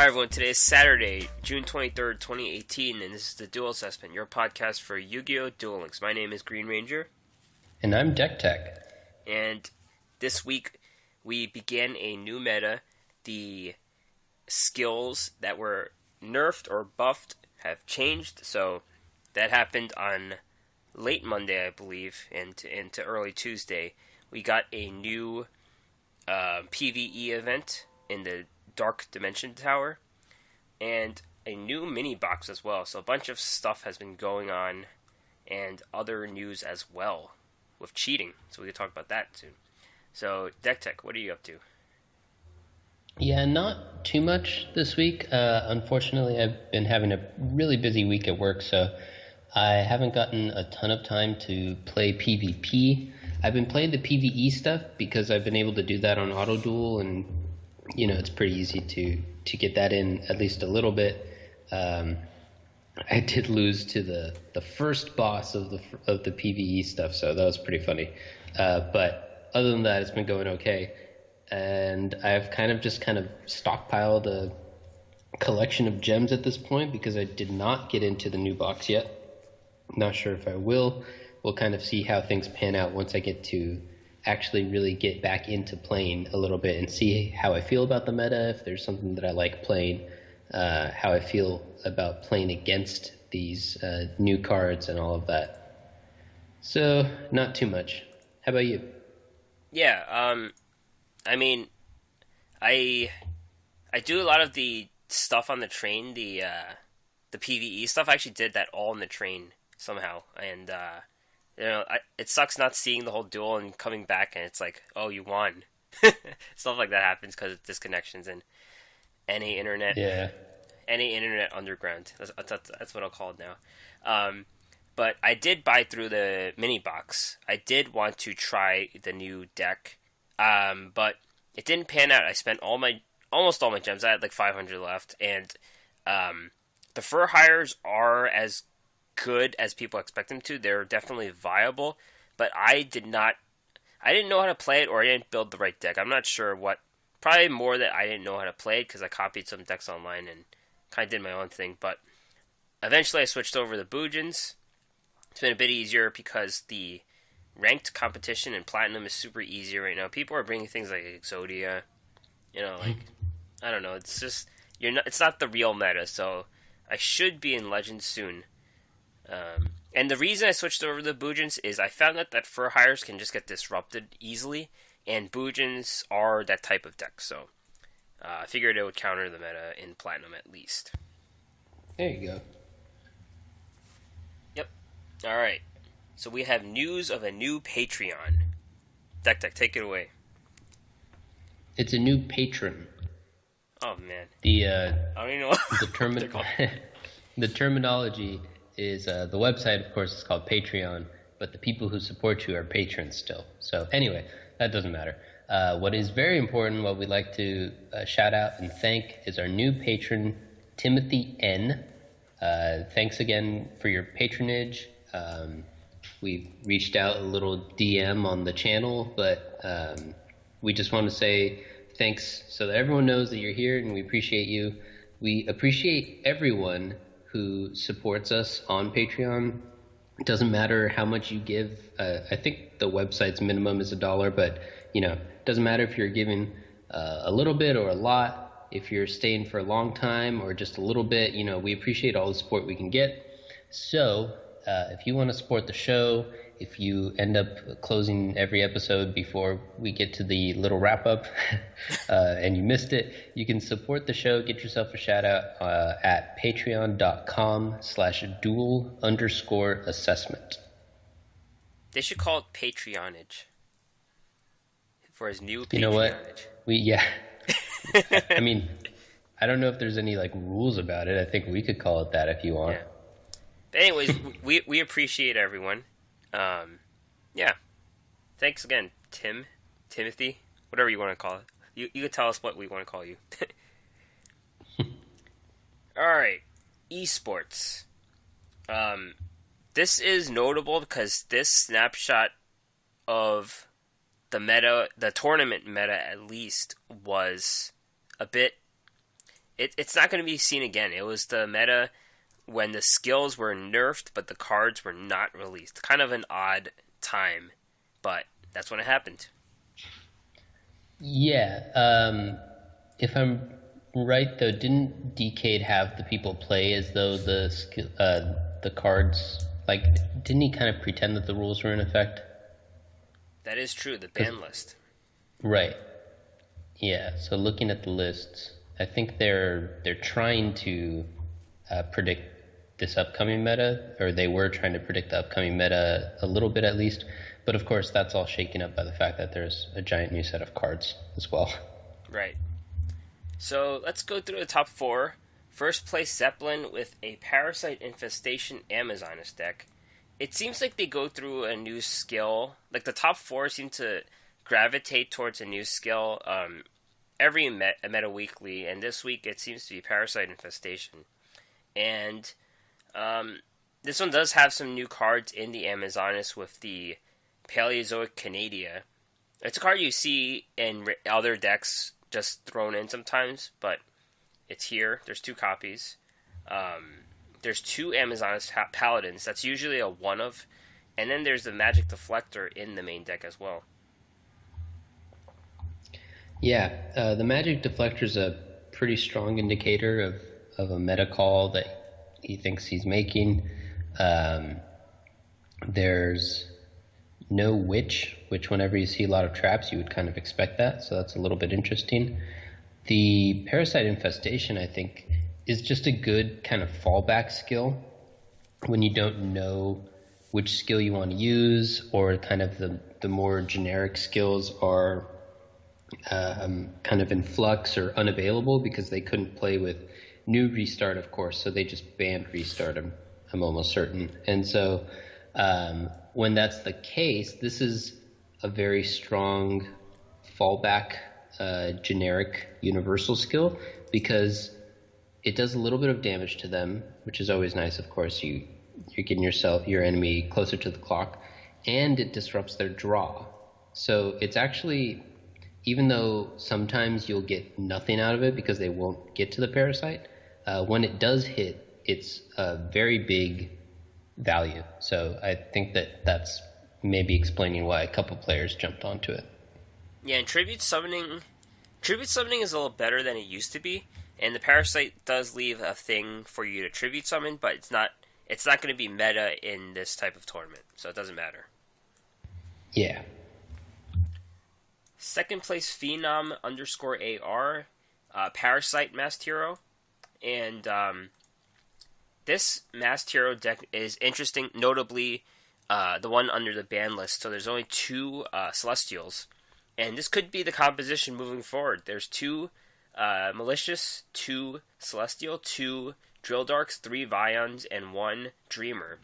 Hi everyone, today is Saturday, June 23rd, 2018, and this is the Duel Assessment, your podcast for Yu-Gi-Oh! Duel Links. My name is Green Ranger. And I'm Deck Tech. And this week, we began a new meta. The skills that were nerfed or buffed have changed, so that happened on late Monday, I believe, and into early Tuesday. We got a new PvE event in the Dark Dimension Tower, and a new MiniBOX as well. So a bunch of stuff has been going on, and other news as well, with cheating. So we can talk about that soon. So, Deck Tech, what are you up to? Yeah, not too much this week. Unfortunately, I've been having a really busy week at work, so I haven't gotten a ton of time to play PvP. I've been playing the PvE stuff because I've been able to do that on Auto Duel, and you know, it's pretty easy to get that in at least a little bit. I did lose to the first boss of the PvE stuff, so that was pretty funny. But other than that, it's been going okay. And I've kind of stockpiled a collection of gems at this point because I did not get into the new box yet. Not sure if I will. We'll kind of see how things pan out once I get to actually really get back into playing a little bit and see how I feel about the meta, if there's something that I like playing, how I feel about playing against these new cards and all of that. So, not too much. How about you? Yeah, I mean, I do a lot of the stuff on the train, the PvE stuff. I actually did that all on the train somehow, and you know, it sucks not seeing the whole duel and coming back and it's like, oh, you won. Stuff like that happens because of disconnections and any internet. Yeah. Any internet underground. That's what I'll call it now. But I did buy through the MiniBOX. I did want to try the new deck, but it didn't pan out. I spent almost all my gems. I had like 500 left, and the fur hires are as good as people expect them to. They're definitely viable, but I didn't know how to play it, or I didn't build the right deck. I'm not sure what. Probably more that I didn't know how to play it because I copied some decks online and kind of did my own thing. But eventually I switched over to Boojins. It's been a bit easier because the ranked competition in Platinum is super easy right now. People are bringing things like Exodia, you know, like I don't know. It's just it's not the real meta, so I should be in Legends soon. And the reason I switched over to Boojins is I found that fur hires can just get disrupted easily, and Boojins are that type of deck, so I figured it would counter the meta in Platinum at least. There you go. Yep. Alright. So we have news of a new Patreon. Deck, take it away. It's a new patron. Oh, man. I don't even know what the terminology is, the website, of course, is called Patreon, but the people who support you are patrons still. So anyway, that doesn't matter. What is very important, what we'd like to shout out and thank is our new patron, Timothy N. Thanks again for your patronage. We reached out a little DM on the channel, but we just want to say thanks so that everyone knows that you're here and we appreciate you. We appreciate everyone who supports us on Patreon. It doesn't matter how much you give. I think the website's minimum is $1, but you know, it doesn't matter if you're giving a little bit or a lot. If you're staying for a long time or just a little bit, you know, we appreciate all the support we can get. So if you want to support the show, if you end up closing every episode before we get to the little wrap-up and you missed it, you can support the show, get yourself a shout-out at patreon.com/duel_assessment. They should call it Patreonage. For his new Patreonage. You know what? I mean, I don't know if there's any like rules about it. I think we could call it that if you want. Yeah. But anyways, we appreciate everyone. Yeah. Thanks again, Timothy, whatever you want to call it. You can tell us what we want to call you. Alright, esports. This is notable because this snapshot of the meta, the tournament meta at least, was a bit it's not going to be seen again. It was the meta when the skills were nerfed, but the cards were not released. Kind of an odd time, but that's when it happened. Yeah. If I'm right, though, didn't Decade have the people play as though the cards, like, didn't he kind of pretend that the rules were in effect? That is true, the ban list. Right. Yeah, so looking at the lists, I think they're trying to predict this upcoming meta, or they were trying to predict the upcoming meta a little bit at least. But of course, that's all shaken up by the fact that there's a giant new set of cards as well. Right. So let's go through the top 4. First place, Zeppelin with a Parasite Infestation Amazoness deck. It seems like they go through a new skill. Like the top 4 seem to gravitate towards a new skill every meta weekly, and this week it seems to be Parasite Infestation. And this one does have some new cards in the Amazoness with the Paleozoic Canadia. It's a card you see in other decks just thrown in sometimes, but it's here. There's 2 copies. There's 2 Amazoness Paladins. That's usually a one of. And then there's the Magic Deflector in the main deck as well. Yeah, the Magic Deflector is a pretty strong indicator of a meta call that he thinks he's making. There's no Witch, which whenever you see a lot of traps, you would kind of expect that, so that's a little bit interesting. The Parasite Infestation, I think, is just a good kind of fallback skill when you don't know which skill you want to use, or kind of the more generic skills are kind of in flux or unavailable because they couldn't play with new Restart, of course, so they just banned Restart, I'm almost certain. And so when that's the case, this is a very strong fallback generic universal skill because it does a little bit of damage to them, which is always nice. Of course, you're getting your enemy closer to the clock, and it disrupts their draw. So it's actually, even though sometimes you'll get nothing out of it because they won't get to the parasite, when it does hit, it's a very big value. So I think that's maybe explaining why a couple players jumped onto it. Yeah, and Tribute Summoning is a little better than it used to be, and the Parasite does leave a thing for you to Tribute Summon, but it's not going to be meta in this type of tournament, so it doesn't matter. Yeah. Second place, Phenom _AR, Parasite Masked Hero, and this Masked Hero deck is interesting, notably the one under the ban list. So there's only 2 Celestials, and this could be the composition moving forward. There's 2 Malicious, 2 Celestial, 2 Drill Darks, 3 Vions, and 1 Dreamer.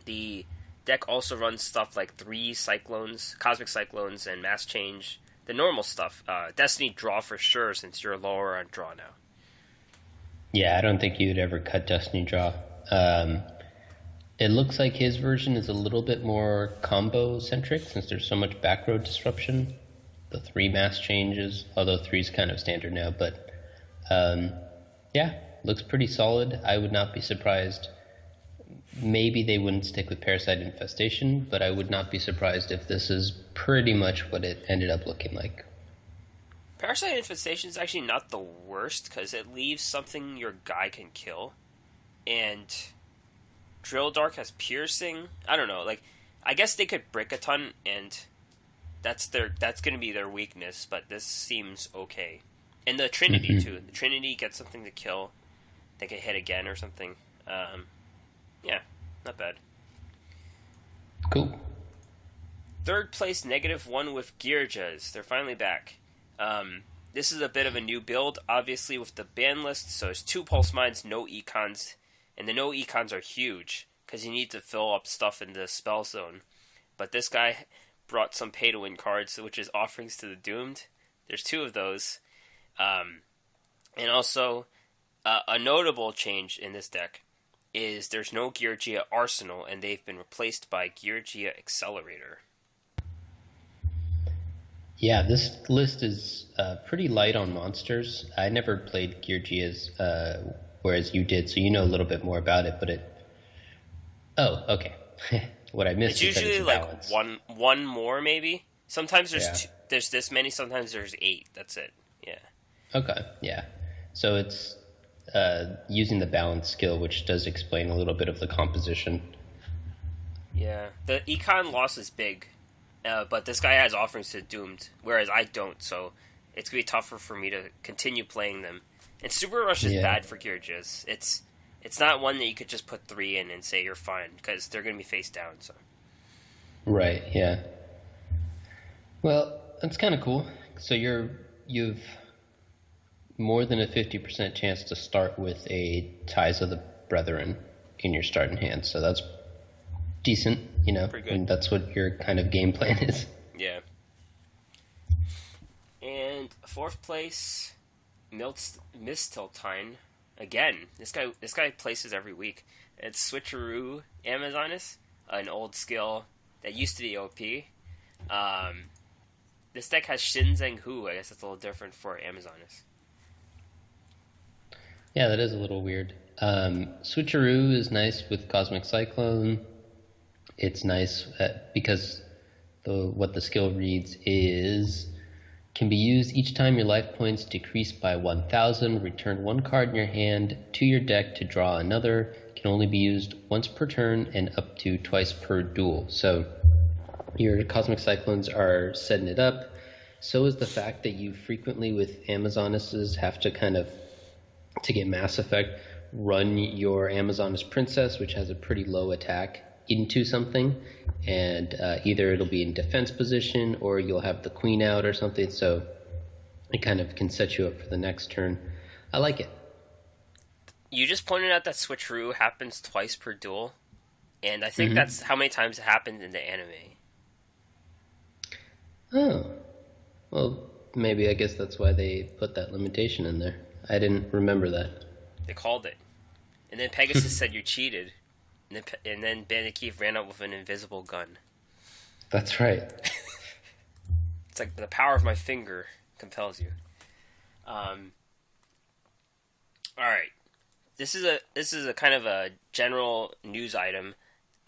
The deck also runs stuff like 3 Cyclones, Cosmic Cyclones, and Mass Change. The normal stuff. Destiny Draw for sure, since you're lower on draw now. Yeah, I don't think you'd ever cut Destiny Draw. It looks like his version is a little bit more combo-centric, since there's so much back row disruption. The 3 mass changes, although 3's kind of standard now, but yeah, looks pretty solid. I would not be surprised. Maybe they wouldn't stick with Parasite Infestation, but I would not be surprised if this is pretty much what it ended up looking like. Parasite Infestation is actually not the worst, because it leaves something your guy can kill. And Drill Dark has Piercing. I don't know, like, I guess they could brick a ton, and that's going to be their weakness, but this seems okay. And the Trinity, too. The Trinity gets something to kill. They can hit again or something. Yeah, not bad. Cool. Third place, -1 with Gearjas. They're finally back. This is a bit of a new build, obviously, with the ban list. So there's 2 Pulse Mines, no Econs. And the no Econs are huge, because you need to fill up stuff in the spell zone. But this guy brought some pay-to-win cards, which is Offerings to the Doomed. There's 2 of those. And also, a notable change in this deck is there's no Geargia Arsenal, and they've been replaced by Geargia Accelerator. Yeah, this list is pretty light on monsters. I never played yugiohs, whereas you did, so you know a little bit more about it. But it. Oh, okay. What I It's missed is that it's usually a like balance. one more maybe. Sometimes Yeah. there's this many. Sometimes there's 8. That's it. Yeah. Okay. Yeah. So it's using the balance skill, which does explain a little bit of the composition. Yeah. The econ loss is big, but this guy has offerings to Doomed, whereas I don't. So it's gonna be tougher for me to continue playing them. And Super Rush is Yeah. bad for Gearges. It's not one that you could just put 3 in and say you're fine because they're gonna be face down. So Right. Yeah. Well, that's kind of cool. So you've more than a 50% chance to start with a Ties of the Brethren in your starting hand. So that's decent, pretty good. and that's what your kind of game plan is. Yeah. And 4th place, Mistiltine. Again, this guy places every week. It's Switcheroo Amazonis, an old skill that used to be OP. This deck has Shinzeng Hu. I guess that's a little different for Amazonis. Yeah, that is a little weird. Switcheroo is nice with Cosmic Cyclone. It's nice because what the skill reads is can be used each time your life points decrease by 1,000. Return 1 card in your hand to your deck to draw another. Can only be used once per turn and up to twice per duel. So your Cosmic Cyclones are setting it up. So is the fact that you frequently with Amazonuses have to kind of, to get Mass Effect, run your Amazonas Princess, which has a pretty low attack, into something, and either it'll be in defense position or you'll have the queen out or something, so it kind of can set you up for the next turn. I like it. You just pointed out that Switcheroo happens twice per duel, and I think that's how many times it happened in the anime. Oh. Well, maybe I guess that's why they put that limitation in there. I didn't remember that. They called it. And then Pegasus said you cheated. And then Bandit Keith ran up with an invisible gun. That's right. It's like the power of my finger compels you. All right. This is a kind of a general news item.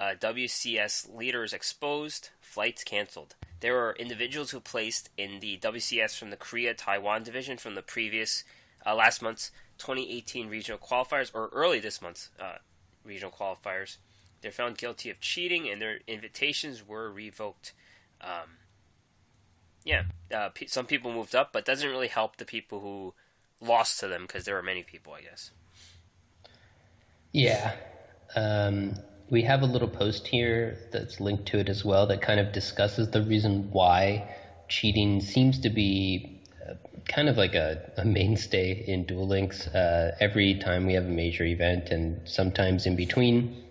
WCS leaders exposed, flights canceled. There were individuals who placed in the WCS from the Korea-Taiwan division from the previous last month's 2018 regional qualifiers, or early this month's regional qualifiers. They're found guilty of cheating, and their invitations were revoked. Some people moved up, but doesn't really help the people who lost to them, because there were many people, I guess. Yeah. We have a little post here that's linked to it as well that kind of discusses the reason why cheating seems to be kind of like a mainstay in Duel Links. Every time we have a major event, and sometimes in between,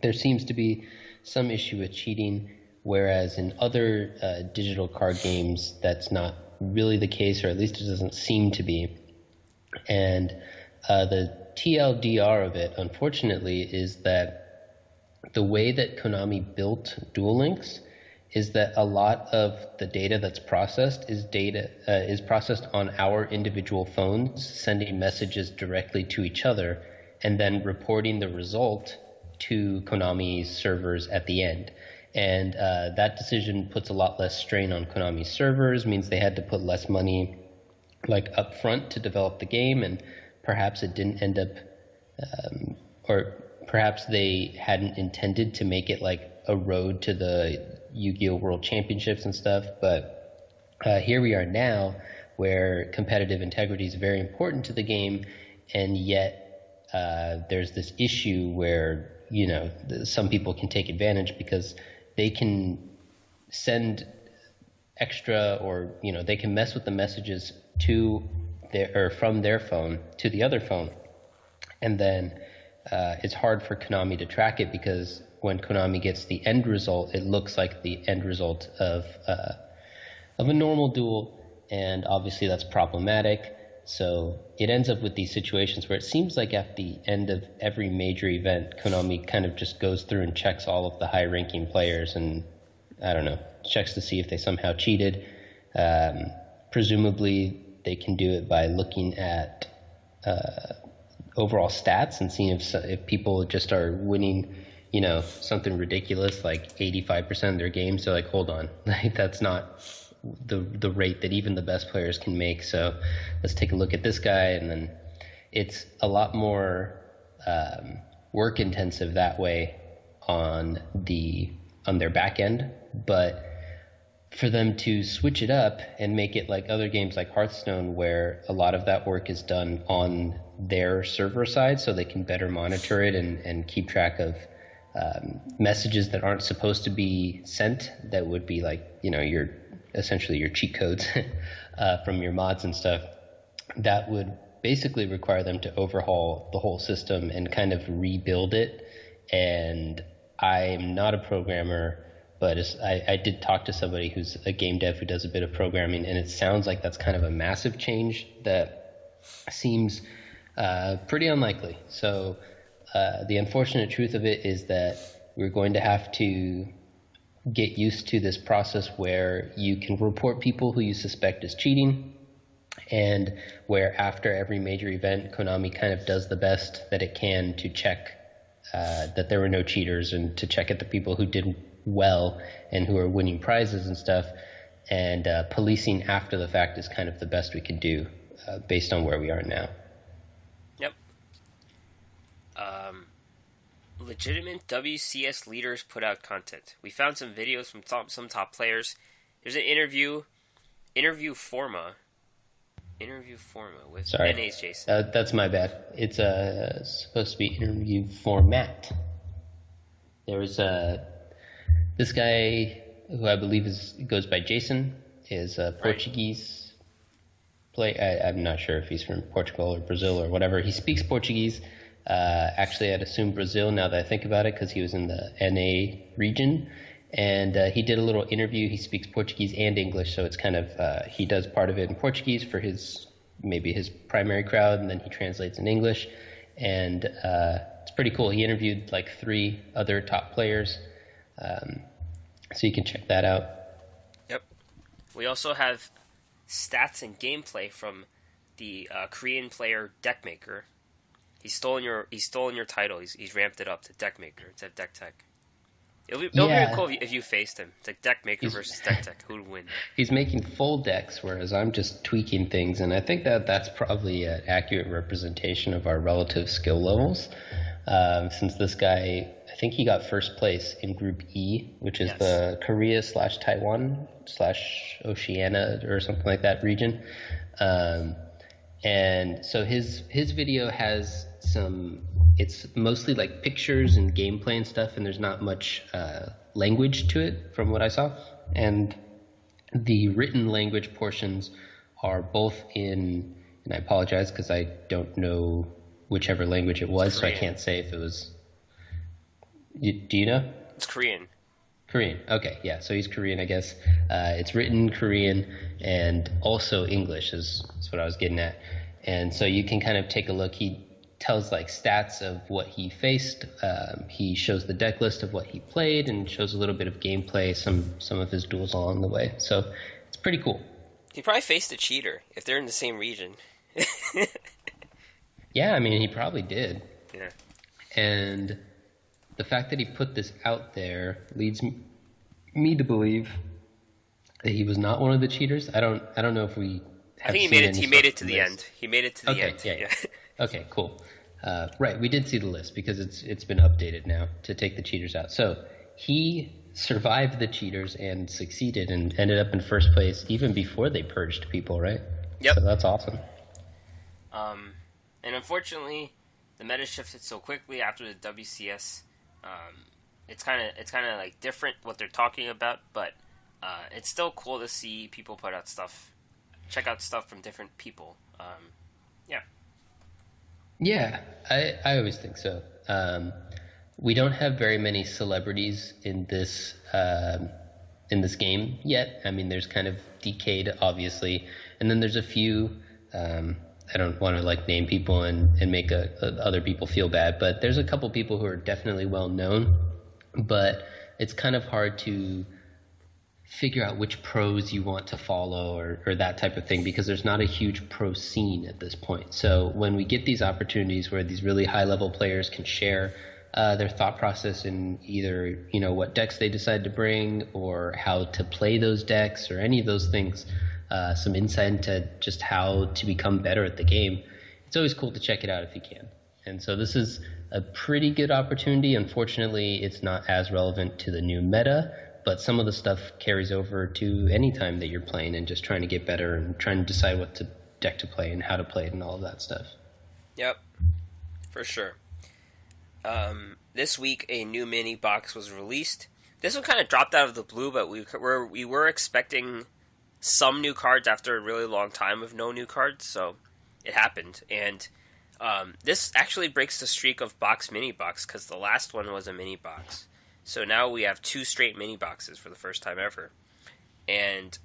there seems to be some issue with cheating, whereas in other digital card games, that's not really the case, or at least it doesn't seem to be. And the TLDR of it, unfortunately, is that the way that Konami built Duel Links is that a lot of the data that's processed is processed on our individual phones, sending messages directly to each other, and then reporting the result to Konami's servers at the end. And that decision puts a lot less strain on Konami's servers, means they had to put less money up front to develop the game, and perhaps it didn't end up or perhaps they hadn't intended to make it like a road to the Yu-Gi-Oh! World Championships and stuff, but here we are now where competitive integrity is very important to the game, and yet there's this issue where, some people can take advantage because they can send extra, or, they can mess with the messages from their phone to the other phone, and then it's hard for Konami to track it, because when Konami gets the end result, it looks like the end result of a normal duel, and obviously that's problematic. So it ends up with these situations where it seems like at the end of every major event, Konami kind of just goes through and checks all of the high-ranking players and, I don't know, checks to see if they somehow cheated. Presumably, they can do it by looking at overall stats and seeing if people just are winning, something ridiculous like 85% of their games. They're like, hold on, like that's not the rate that even the best players can make. So let's take a look at this guy, and then it's a lot more work intensive that way on their back end. But for them to switch it up and make it like other games like Hearthstone, where a lot of that work is done on their server side, so they can better monitor it and keep track of messages that aren't supposed to be sent, that would be like, essentially your cheat codes from your mods and stuff, that would basically require them to overhaul the whole system and kind of rebuild it. And I'm not a programmer, but I did talk to somebody who's a game dev who does a bit of programming, and it sounds like that's kind of a massive change that seems pretty unlikely. So the unfortunate truth of it is that we're going to have to get used to this process where you can report people who you suspect is cheating, and where after every major event, Konami kind of does the best that it can to check that there were no cheaters, and to check at the people who did well and who are winning prizes and stuff. And policing after the fact is kind of the best we can do based on where we are now. Yep. Legitimate WCS leaders put out content. We found some videos from some top players. There's an interview forma with NA's Jason. That's my bad. It's supposed to be interview format. There was this guy who I believe goes by Jason, is a Portuguese player. I'm not sure if he's from Portugal or Brazil or whatever. He speaks Portuguese. Actually, I'd assume Brazil now that I think about it, because he was in the NA region. And he did a little interview. He speaks Portuguese and English, so it's kind of he does part of it in Portuguese for his primary crowd, and then he translates in English. And it's pretty cool. He interviewed like 3 other top players, so you can check that out. Yep. We also have stats and gameplay from the Korean player Deckmaker. He's stolen your title. He's ramped it up to Deckmaker instead of Deck Tech. It'll be really cool if you faced him. It's like Deckmaker versus Deck Tech. Who would win? He's making full decks, whereas I'm just tweaking things, and I think that's probably an accurate representation of our relative skill levels. Since this guy, I think he got first place in Group E, which is the Korea/Taiwan/Oceania or something like that region. And so his video has it's mostly like pictures and gameplay and stuff, and there's not much language to it from what I saw. And the written language portions are both in, and I apologize because I don't know whichever language it was, so I can't say if it was. Do you know? It's Korean. Korean. Okay, yeah. So he's Korean, I guess. It's written in Korean and also English is what I was getting at. And so you can kind of take a look. He tells like stats of what he faced. He shows the deck list of what he played and shows a little bit of gameplay, some of his duels along the way. So it's pretty cool. He probably faced a cheater if they're in the same region. Yeah, I mean, he probably did. Yeah. And the fact that he put this out there leads me to believe that he was not one of the cheaters. I don't know if we have. I think he made it to the end. He made it to the end. Yeah. Okay, cool. Right, we did see the list because it's been updated now to take the cheaters out. So he survived the cheaters and succeeded and ended up in first place even before they purged people, right? Yep. So that's awesome. And unfortunately, the meta shifted so quickly after the WCS. It's kind of like different what they're talking about, but it's still cool to see people put out stuff, check out stuff from different people. Yeah, I always think so. We don't have very many celebrities in this game yet. I mean, there's kind of Decade, obviously, and then there's a few. I don't want to like name people and make other people feel bad, but there's a couple people who are definitely well known. But it's kind of hard to figure out which pros you want to follow or that type of thing, because there's not a huge pro scene at this point. So when we get these opportunities where these really high level players can share their thought process in either, what decks they decide to bring or how to play those decks or any of those things, some insight into just how to become better at the game, it's always cool to check it out if you can. And so this is a pretty good opportunity. Unfortunately, it's not as relevant to the new meta, but some of the stuff carries over to any time that you're playing and just trying to get better and trying to decide what deck to play and how to play it and all of that stuff. Yep, for sure. This week, a new MiniBOX was released. This one kind of dropped out of the blue, but we were expecting some new cards after a really long time of no new cards, so it happened. And this actually breaks the streak of box MiniBOX, because the last one was a MiniBOX. So now we have 2 straight MiniBOXes for the first time ever. And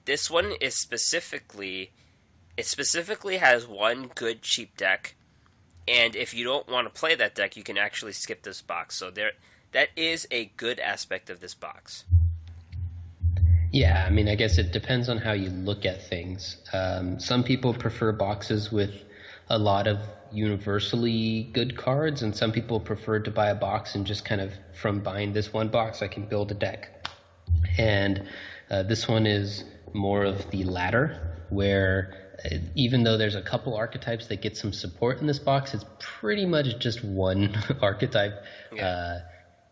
this one is specifically has one good cheap deck. And if you don't want to play that deck, you can actually skip this box. So that is a good aspect of this box. Yeah, I mean, I guess it depends on how you look at things. Some people prefer boxes with a lot of universally good cards, and some people prefer to buy a box and just kind of, from buying this one box, I can build a deck. And this one is more of the latter, where even though there's a couple archetypes that get some support in this box, it's pretty much just one archetype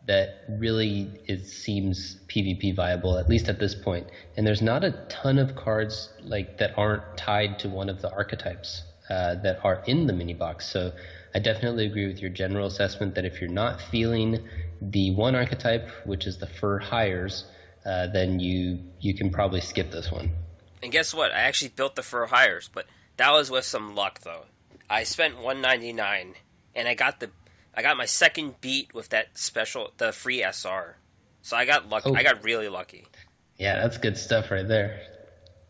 that really seems PvP viable, at least at this point. And there's not a ton of cards that aren't tied to one of the archetypes that are in the MiniBOX. So I definitely agree with your general assessment that if you're not feeling the one archetype, which is the fur hires, then you can probably skip this one. And guess what? I actually built the fur hires, but that was with some luck, though. I spent $199, and I got my second beat with that the free SR. So I got lucky. I got really lucky. Yeah, that's good stuff right there.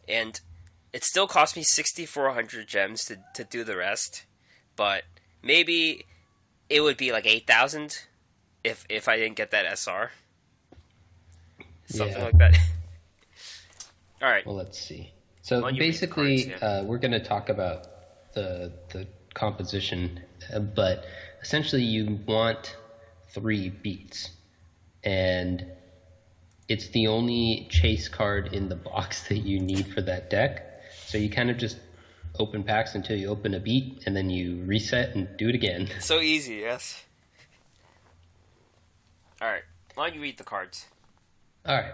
And it still cost me 6,400 gems to do the rest, but maybe it would be like 8,000 if I didn't get that SR. Something like that. All right. Well, let's see. So basically, we're going to talk about the composition, but essentially you want 3 beats, and it's the only chase card in the box that you need for that deck. So you kind of just open packs until you open a beat, and then you reset and do it again. So easy, yes. All right. Why don't you read the cards? All right.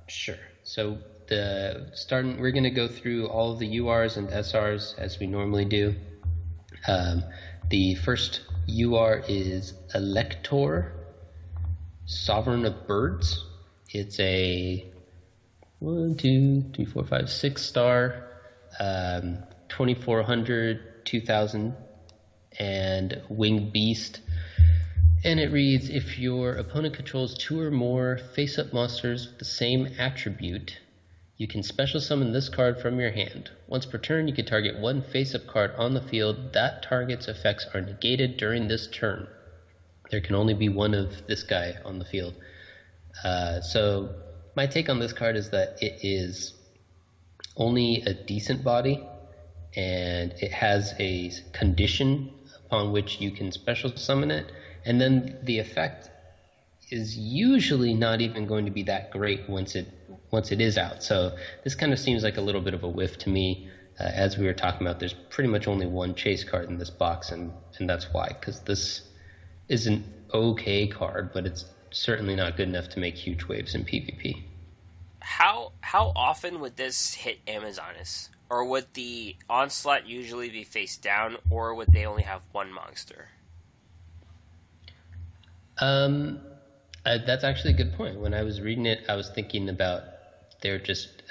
Sure. So we're going to go through all of the URs and SRs as we normally do. The first UR is Elector, Sovereign of Birds. It's a 6 star, 2400, 2000, and Winged Beast. And it reads, if your opponent controls 2 or more face-up monsters with the same attribute, you can special summon this card from your hand. Once per turn, you can target 1 face-up card on the field. That target's effects are negated during this turn. There can only be 1 of this guy on the field. So my take on this card is that it is only a decent body, and it has a condition upon which you can special summon it. And then the effect is usually not even going to be that great once it is out. So this kind of seems like a little bit of a whiff to me. As we were talking about, there's pretty much only 1 chase card in this box, and that's why. Because this is an okay card, but it's certainly not good enough to make huge waves in PvP. How often would this hit Amazonas? Or would the Onslaught usually be face down, or would they only have 1 monster? That's actually a good point. When I was reading it, I was thinking about they're just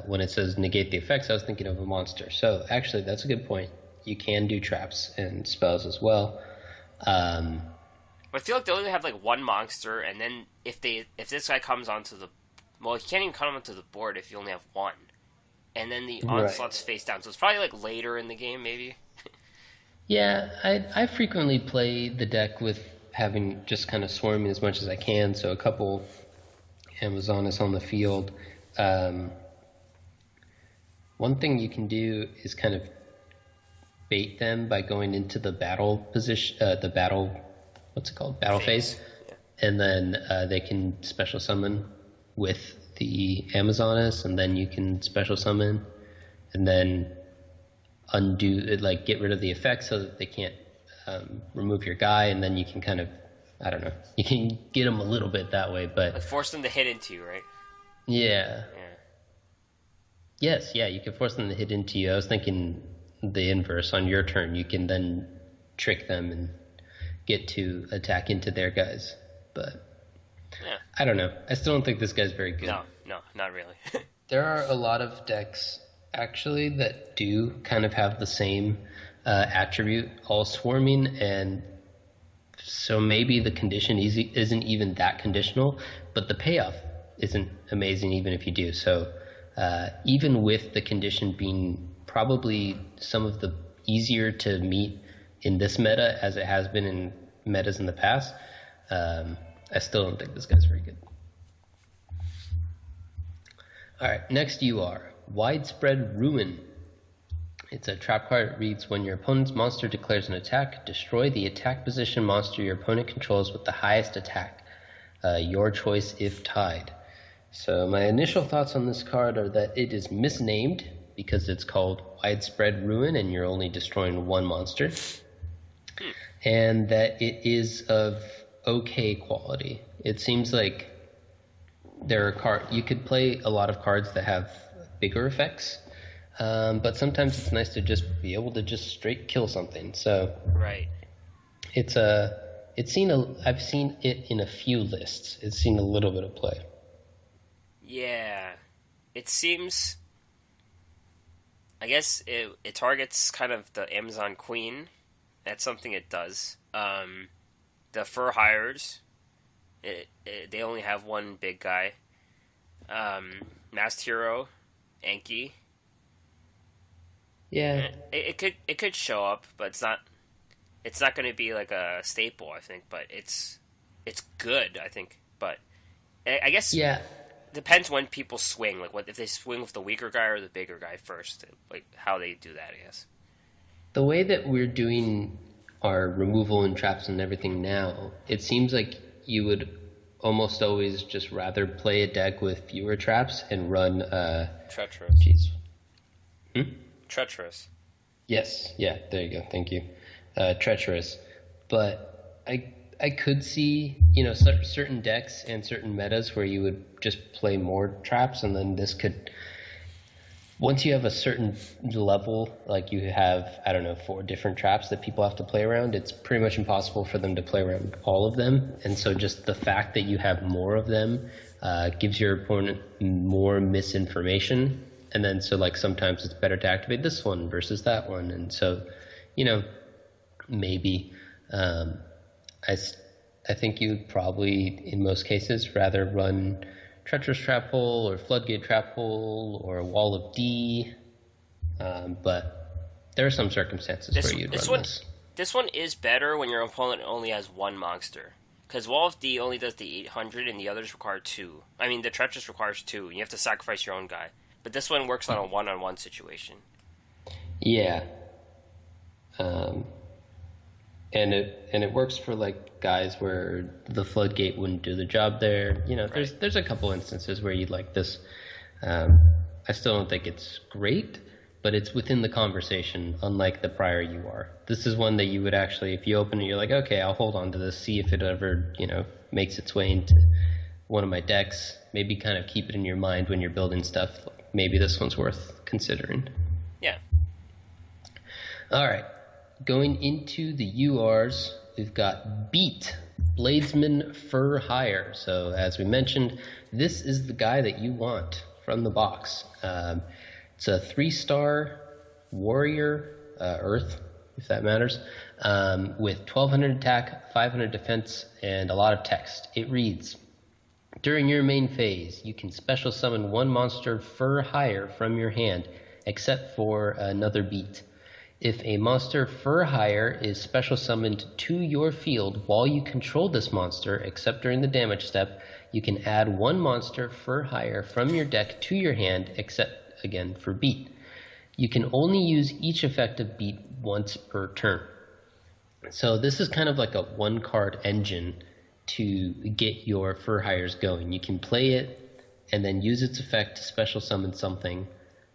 when it says negate the effects, I was thinking of a monster. So actually, that's a good point. You can do traps and spells as well. But I feel like they only have 1 monster, and then if this guy comes onto the he can't even come onto the board if you only have 1, and then the Onslaught's face down. So it's probably later in the game, maybe. Yeah, I frequently play the deck with having just kind of swarming as much as I can, so a couple Amazonas on the field. One thing you can do is kind of bait them by going into the battle position, the battle, what's it called? Battle phase. Yeah. And then they can special summon with the Amazoness, and then you can special summon and then undo, like get rid of the effects so that they can't remove your guy, and then you can kind of, I don't know, you can get them a little bit that way, but... Like force them to hit into you, right? Yeah. Yes, yeah, you can force them to hit into you. I was thinking the inverse. On your turn, you can then trick them and get to attack into their guys. But I don't know. I still don't think this guy's very good. No, not really. There are a lot of decks, actually, that do kind of have the same attribute, all swarming, and so maybe the condition isn't even that conditional, but the payoff isn't amazing even if you do. So even with the condition being probably some of the easier to meet in this meta as it has been in metas in the past, I still don't think this guy's very good. Alright, next you are Widespread Ruin. It's a trap card. It reads, when your opponent's monster declares an attack, destroy the attack position monster your opponent controls with the highest attack. Your choice if tied. So my initial thoughts on this card are that it is misnamed because it's called Widespread Ruin and you're only destroying one monster. And that it is of okay quality. It seems like there are you could play a lot of cards that have bigger effects, but sometimes it's nice to just be able to just straight kill something. So right, I've seen it in a few lists. It's seen a little bit of play. Yeah, it seems. I guess it targets kind of the Amazon Queen. That's something it does. The Fur Hires, they only have one big guy. Masked Hero, Anki. Yeah, it could show up, but it's not. It's not going to be like a staple, I think. But it's good, I think. But I guess depends when people swing. Like if they swing with the weaker guy or the bigger guy first. Like how they do that, I guess. The way that we're doing our removal and traps and everything now, it seems like you would almost always just rather play a deck with fewer traps and run Treacherous. Jeez. Treacherous. Yes, yeah, there you go, thank you. Treacherous. But I could see, certain decks and certain metas where you would just play more traps, and then this could, once you have a certain level, like you have, 4 different traps that people have to play around, it's pretty much impossible for them to play around all of them. And so just the fact that you have more of them gives your opponent more misinformation. And then so sometimes it's better to activate this one versus that one. And so, maybe I think you would probably, in most cases, rather run Treacherous Trap Hole or Floodgate Trap Hole or Wall of D, but there are some circumstances where you'd run this. This one is better when your opponent only has one monster, because Wall of D only does the 800 and the others require 2. I mean, the Treacherous requires 2, and you have to sacrifice your own guy. But this one works on a one-on-one situation. Yeah. And it works for guys where the Floodgate wouldn't do the job there. Right. There's a couple instances where you'd like this. I still don't think it's great, but it's within the conversation, unlike the prior UR. This is one that you would actually, if you open it, you're like, okay, I'll hold on to this, see if it ever, makes its way into one of my decks. Maybe kind of keep it in your mind when you're building stuff. Maybe this one's worth considering. Yeah. All right. Going into the URs, we've got Beat, Bladesman Fur Hire. So as we mentioned, this is the guy that you want from the box. It's a 3-star warrior, Earth, if that matters, with 1200 attack, 500 defense, and a lot of text. It reads, during your main phase, you can special summon one monster Fur Hire from your hand, except for another Beat. If a monster for hire is special summoned to your field while you control this monster, except during the damage step, you can add one monster for hire from your deck to your hand, except again for beat. You can only use each effect of beat once per turn. So this is kind of like a one-card engine to get your for hires going. You can play it and then use its effect to special summon something.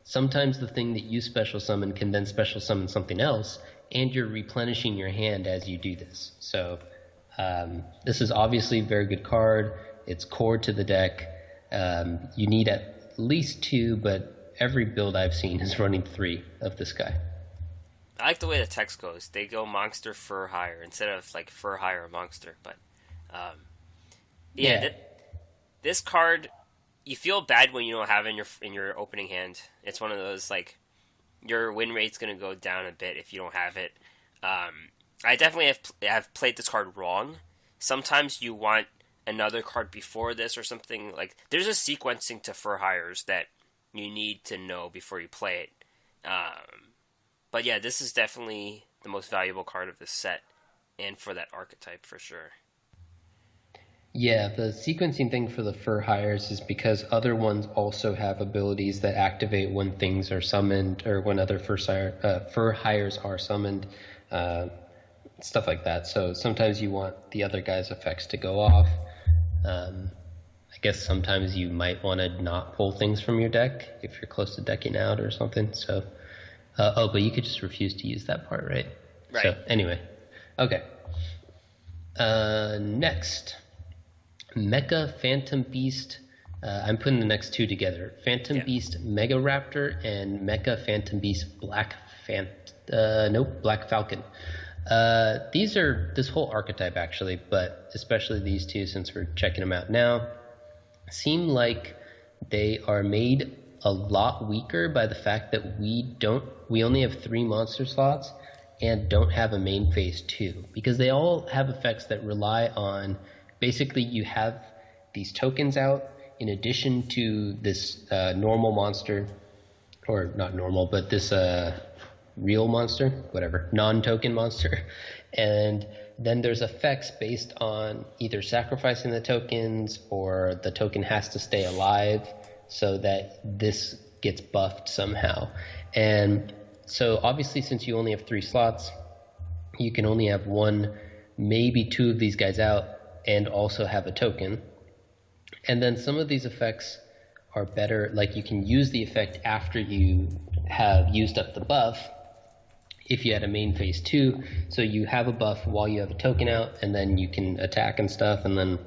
Sometimes the thing that you special summon can then special summon something else, and you're replenishing your hand as you do this. So this is obviously a very good card. It's core to the deck. You need at least 2, but every build I've seen is running 3 of this guy. I like the way the text goes. They go monster for hire instead of like for hire monster. But this card, you feel bad when you don't have it in your opening hand. It's one of those, like, your win rate's going to go down a bit if you don't have it. I definitely have played this card wrong. Sometimes you want another card before this or something. Like, there's a sequencing to for hires that you need to know before you play it. But yeah, this is definitely the most valuable card of this set, and for that archetype for sure. Yeah, the sequencing thing for the for hires is because other ones also have abilities that activate when things are summoned or when other for hires are summoned, stuff like that. So sometimes you want the other guy's effects to go off. I guess sometimes you might want to not pull things from your deck if you're close to decking out or something. So, but you could just refuse to use that part, right? Right. So anyway, okay. Next. Mecha Phantom Beast. I'm putting the next 2 together. Phantom Beast Mega Raptor and Mecha Phantom Beast Black Falcon. These are this whole archetype actually, but especially these 2 since we're checking them out now, seem like they are made a lot weaker by the fact that we only have 3 monster slots and don't have a main phase 2, because they all have effects that rely on basically you have these tokens out in addition to this normal monster, or not normal, but this real monster, whatever, non-token monster. And then there's effects based on either sacrificing the tokens or the token has to stay alive so that this gets buffed somehow. And so obviously since you only have 3 slots, you can only have 1, maybe 2 of these guys out and also have a token. And then some of these effects are better, like you can use the effect after you have used up the buff if you had a main phase 2, so you have a buff while you have a token out, and then you can attack and stuff, and then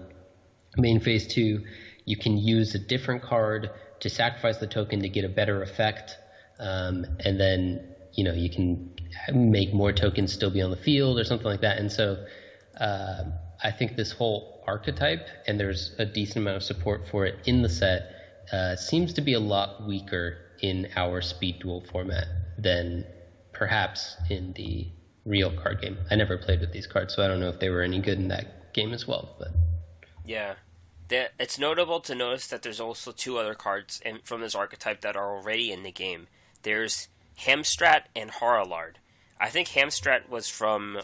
main phase 2 you can use a different card to sacrifice the token to get a better effect, and then you can make more tokens still be on the field or something like that. And so I think this whole archetype, and there's a decent amount of support for it in the set, seems to be a lot weaker in our speed duel format than perhaps in the real card game. I never played with these cards, so I don't know if they were any good in that game as well. But yeah, it's notable to notice that there's also 2 other cards from this archetype that are already in the game. There's Hamstrat and Haralard. I think Hamstrat was from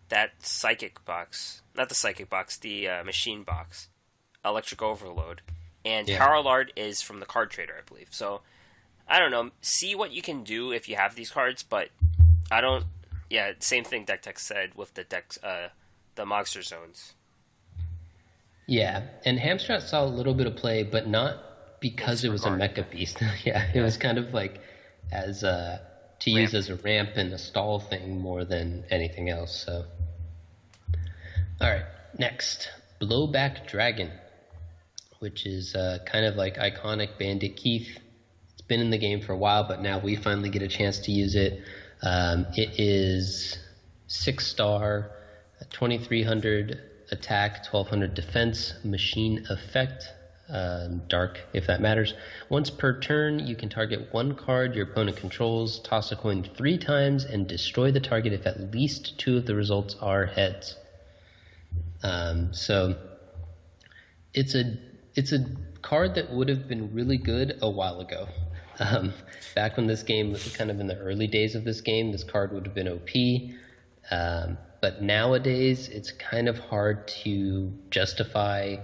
that psychic box, not the psychic box, the machine box, Electric Overload, and Haralard is from the card trader, I believe. So I don't know. See what you can do if you have these cards, but I don't. Yeah, same thing DeckTech said with the decks, the monster zones. Yeah, and Hamstrat saw a little bit of play, but not because it was a mecha beast. It was kind of like as to use as a ramp and a stall thing more than anything else. So, all right, next, Blowback Dragon, which is kind of like iconic Bandit Keith. It's been in the game for a while, but now we finally get a chance to use it. It is 6-star, 2300 attack, 1200 defense, machine effect, dark if that matters. Once per turn, you can target 1 card your opponent controls, toss a coin 3 times, and destroy the target if at least 2 of the results are heads. So it's a card that would have been really good a while ago. Back when this game was kind of in the early days of this game, this card would have been OP. But nowadays, it's kind of hard to justify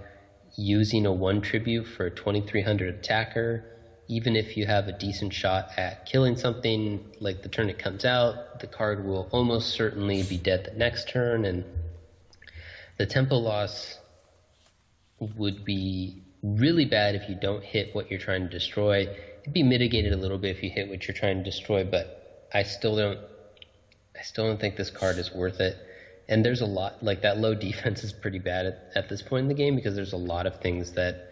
using a 1 tribute for a 2300 attacker. Even if you have a decent shot at killing something, like the turn it comes out, the card will almost certainly be dead the next turn, and the tempo loss would be really bad if you don't hit what you're trying to destroy. It'd be mitigated a little bit if you hit what you're trying to destroy, but I still don't think this card is worth it. And there's a lot, like that low defense is pretty bad at this point in the game, because there's a lot of things that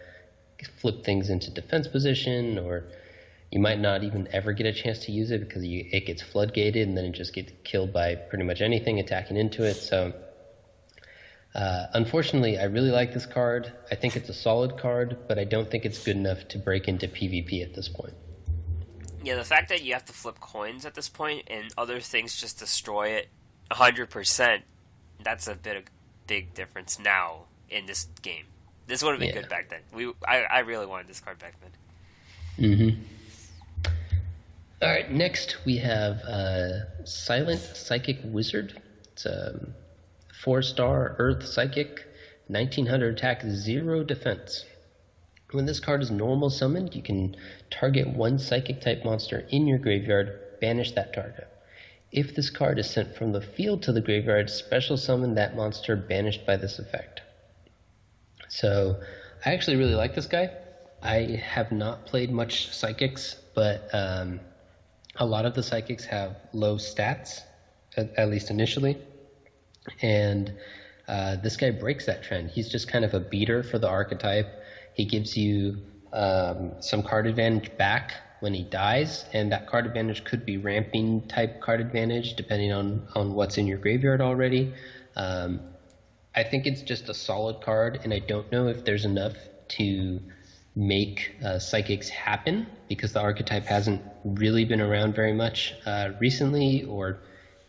flip things into defense position, or you might not even ever get a chance to use it because it gets floodgated and then it just gets killed by pretty much anything attacking into it. So unfortunately, I really like this card. I think it's a solid card, but I don't think it's good enough to break into PvP at this point. Yeah, the fact that you have to flip coins at this point and other things just destroy it 100%, that's a big difference now in this game. This would have been good back then. I really wanted this card back then. Mm-hmm. All right, next we have Silent Psychic Wizard. It's a 4-star Earth Psychic, 1900 attack, 0 defense. When this card is normal summoned, you can target 1 Psychic type monster in your graveyard, banish that target. If this card is sent from the field to the graveyard, special summon that monster banished by this effect. So I actually really like this guy. I have not played much Psychics, but a lot of the Psychics have low stats, at least initially. And this guy breaks that trend. He's just kind of a beater for the archetype. He gives you some card advantage back when he dies, and that card advantage could be ramping type card advantage depending on what's in your graveyard already. I think it's just a solid card, and I don't know if there's enough to make Psychics happen, because the archetype hasn't really been around very much recently, or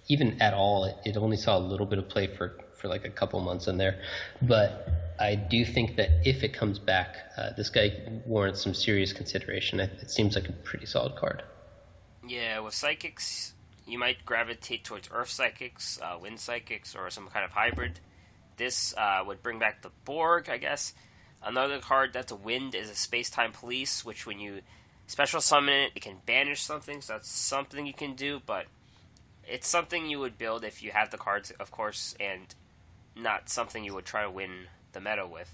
even at all. It only saw a little bit of play for like a couple months in there. But I do think that if it comes back, this guy warrants some serious consideration. It seems like a pretty solid card. Yeah, with Psychics, you might gravitate towards Earth Psychics, Wind Psychics, or some kind of hybrid. This would bring back the Borg, I guess. Another card that's a Wind is a Space-Time Police, which when you special summon it, it can banish something, so that's something you can do, but it's something you would build if you have the cards, of course, and not something you would try to win the meta with.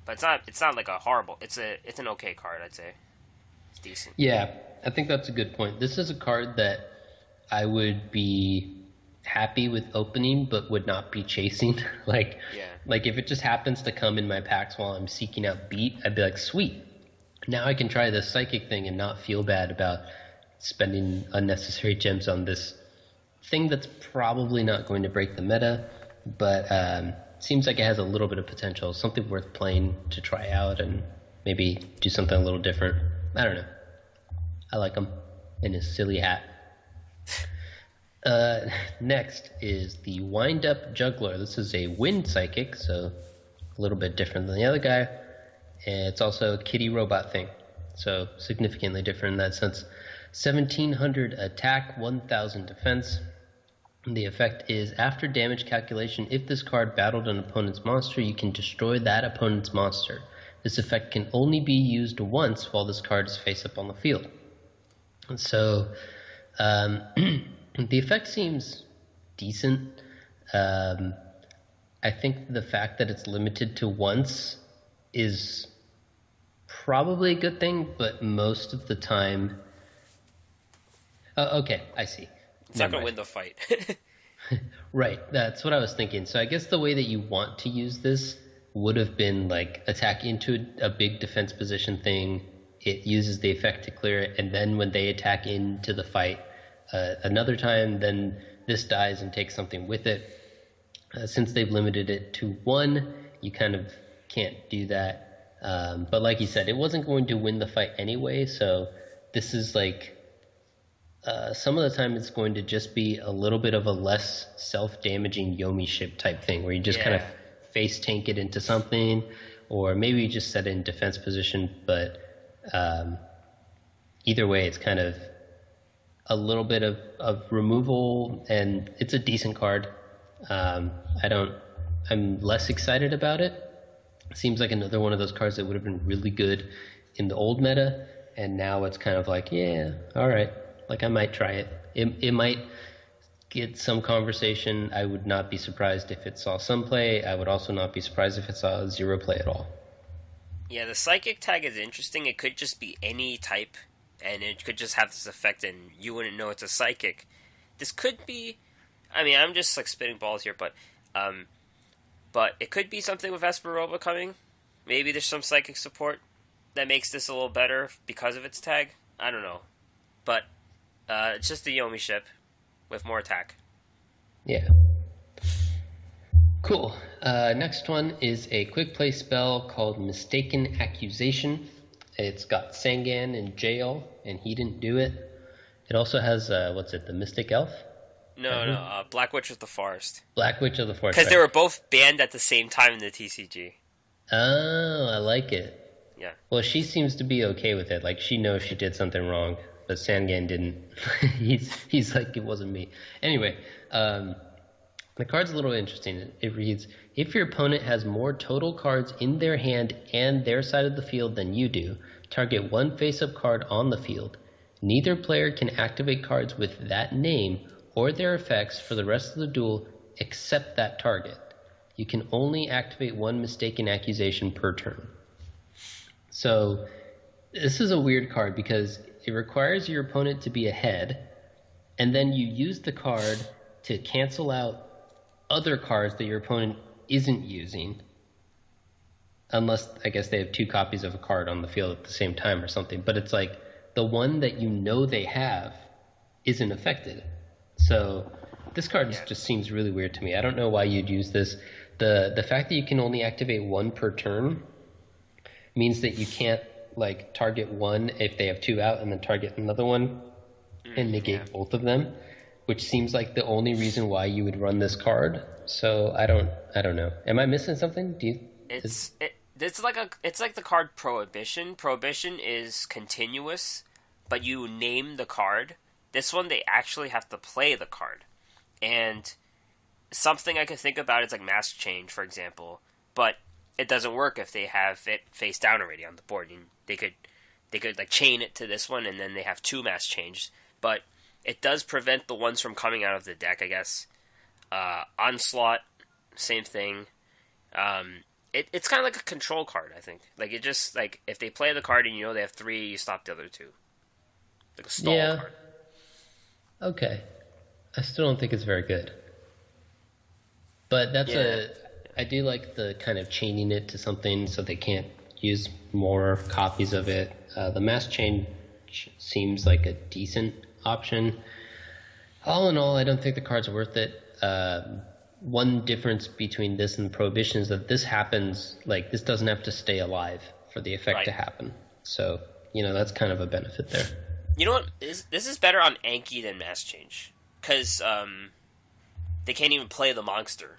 But it's not like a horrible. It's an okay card, I'd say. It's decent. Yeah, I think that's a good point. This is a card that I would be happy with opening, but would not be chasing. Like if it just happens to come in my packs while I'm seeking out beat, I'd be like, sweet. Now I can try this Psychic thing and not feel bad about spending unnecessary gems on this thing that's probably not going to break the meta, but seems like it has a little bit of potential, something worth playing to try out and maybe do something a little different. I don't know. I like him in his silly hat. Next is the Wind Up Juggler. This is a Wind Psychic, so a little bit different than the other guy. And it's also a kitty robot thing, so significantly different in that sense. 1700 attack, 1000 defense. The effect is, after damage calculation, if this card battled an opponent's monster, you can destroy that opponent's monster. This effect can only be used once while this card is face up on the field. And so the effect seems decent. I think the fact that it's limited to once is probably a good thing, but most of the time... okay, I see. It's not going to win the fight. Right, that's what I was thinking. So I guess the way that you want to use this would have been like attack into a big defense position thing. It uses the effect to clear it, and then when they attack into the fight another time, then this dies and takes something with it. Since they've limited it to 1, you kind of can't do that. But like you said, it wasn't going to win the fight anyway, so this is like... some of the time it's going to just be a little bit of a less self-damaging Yomi ship type thing, where you just kind of face tank it into something, or maybe you just set it in defense position, but either way, it's kind of a little bit of removal, and it's a decent card. I'm less excited about it. Seems like another one of those cards that would have been really good in the old meta, and now it's kind of like, yeah, all right, like I might try it. It might get some conversation. I would not be surprised if it saw some play. I would also not be surprised if it saw zero play at all. Yeah, the Psychic tag is interesting. It could just be any type, and it could just have this effect, and you wouldn't know it's a Psychic. This could be... I mean, I'm just, like, spitting balls here, but it could be something with Espa Roba coming. Maybe there's some Psychic support that makes this a little better because of its tag. I don't know. But it's just the Yomi ship with more attack. Yeah. Cool. Next one is a quick play spell called Mistaken Accusation. It's got Sangan in jail, and he didn't do it. It also has, the Mystic Elf? No, Black Witch of the Forest. Black Witch of the Forest. Because they were both banned at the same time in the TCG. Oh, I like it. Yeah. Well, she seems to be okay with it. Like, she knows she did something wrong, but Sangan didn't. he's like, it wasn't me. Anyway, the card's a little interesting. It reads, if your opponent has more total cards in their hand and their side of the field than you do, target one face-up card on the field. Neither player can activate cards with that name or their effects for the rest of the duel except that target. You can only activate one Mistaken Accusation per turn. So this is a weird card because it requires your opponent to be ahead, and then you use the card to cancel out other cards that your opponent isn't using, unless I guess they have two copies of a card on the field at the same time or something. But it's like the one that you know they have isn't affected. So this card just seems really weird to me. I don't know why you'd use this. The fact that you can only activate one per turn means that you can't like target one if they have two out and then target another one and negate both of them, which seems like the only reason why you would run this card. So I don't know. Am I missing something? It's like the card Prohibition. Prohibition is continuous, but you name the card. This one they actually have to play the card. And something I could think about is like Mask Change, for example, but it doesn't work if they have it face down already on the board. They could like chain it to this one and then they have two Mask Changes, but it does prevent the ones from coming out of the deck, I guess. Onslaught, same thing. It's kind of like a control card, I think. Like, it just, like, if they play the card and you know they have three, you stop the other two. Like a stall card. Okay. I still don't think it's very good. But that's I do like the kind of chaining it to something so they can't use more copies of it. The Mass Change seems like a decent option. All in all, I don't think the card's worth it. One difference between this and Prohibition is that this happens, like, this doesn't have to stay alive for the effect to happen. So, that's kind of a benefit there. You know what? This is better on Anki than Mass Change. Because they can't even play the monster.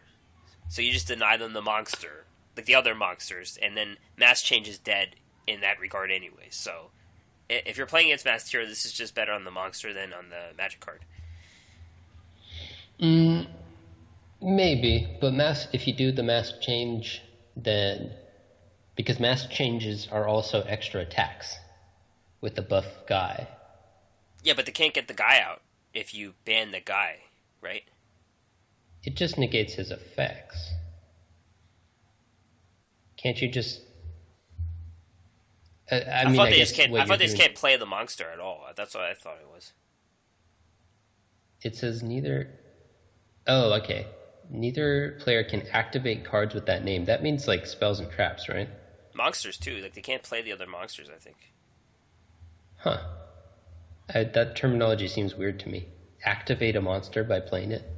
So you just deny them the monster, like the other monsters, and then Mass Change is dead in that regard anyway. So if you're playing against Mass Tier, this is just better on the monster than on the magic card. Maybe, but if you do the Mass Change, then because Mass Changes are also extra attacks with the buff guy. Yeah, but they can't get the guy out if you ban the guy, right? It just negates his effects. Can't you just... I thought they just can't play the monster at all. That's what I thought it was. It says neither... Oh, okay. Neither player can activate cards with that name. That means, like, spells and traps, right? Monsters, too. Like, they can't play the other monsters, I think. Huh. That terminology seems weird to me. Activate a monster by playing it?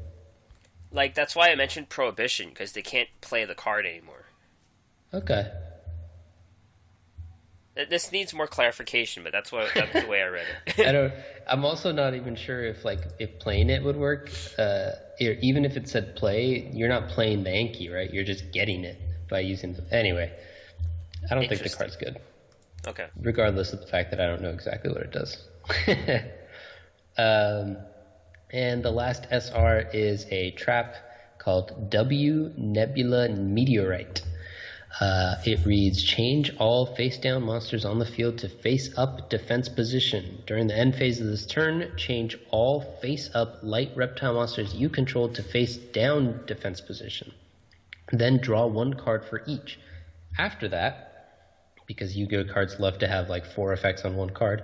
Like, that's why I mentioned Prohibition, because they can't play the card anymore. Okay. This needs more clarification, but that's the way I read it. I'm also not even sure if playing it would work. Even if it said play, you're not playing the Anki, right? You're just getting it by using the... Anyway, I don't think the card's good. Okay. regardless of the fact that I don't know exactly what it does. um, and the last SR is a trap called W Nebula Meteorite. It reads, change all face-down monsters on the field to face-up defense position. During the end phase of this turn, change all face-up light reptile monsters you control to face-down defense position. Then draw one card for each. After that, because Yu-Gi-Oh cards love to have like 4 effects on one card,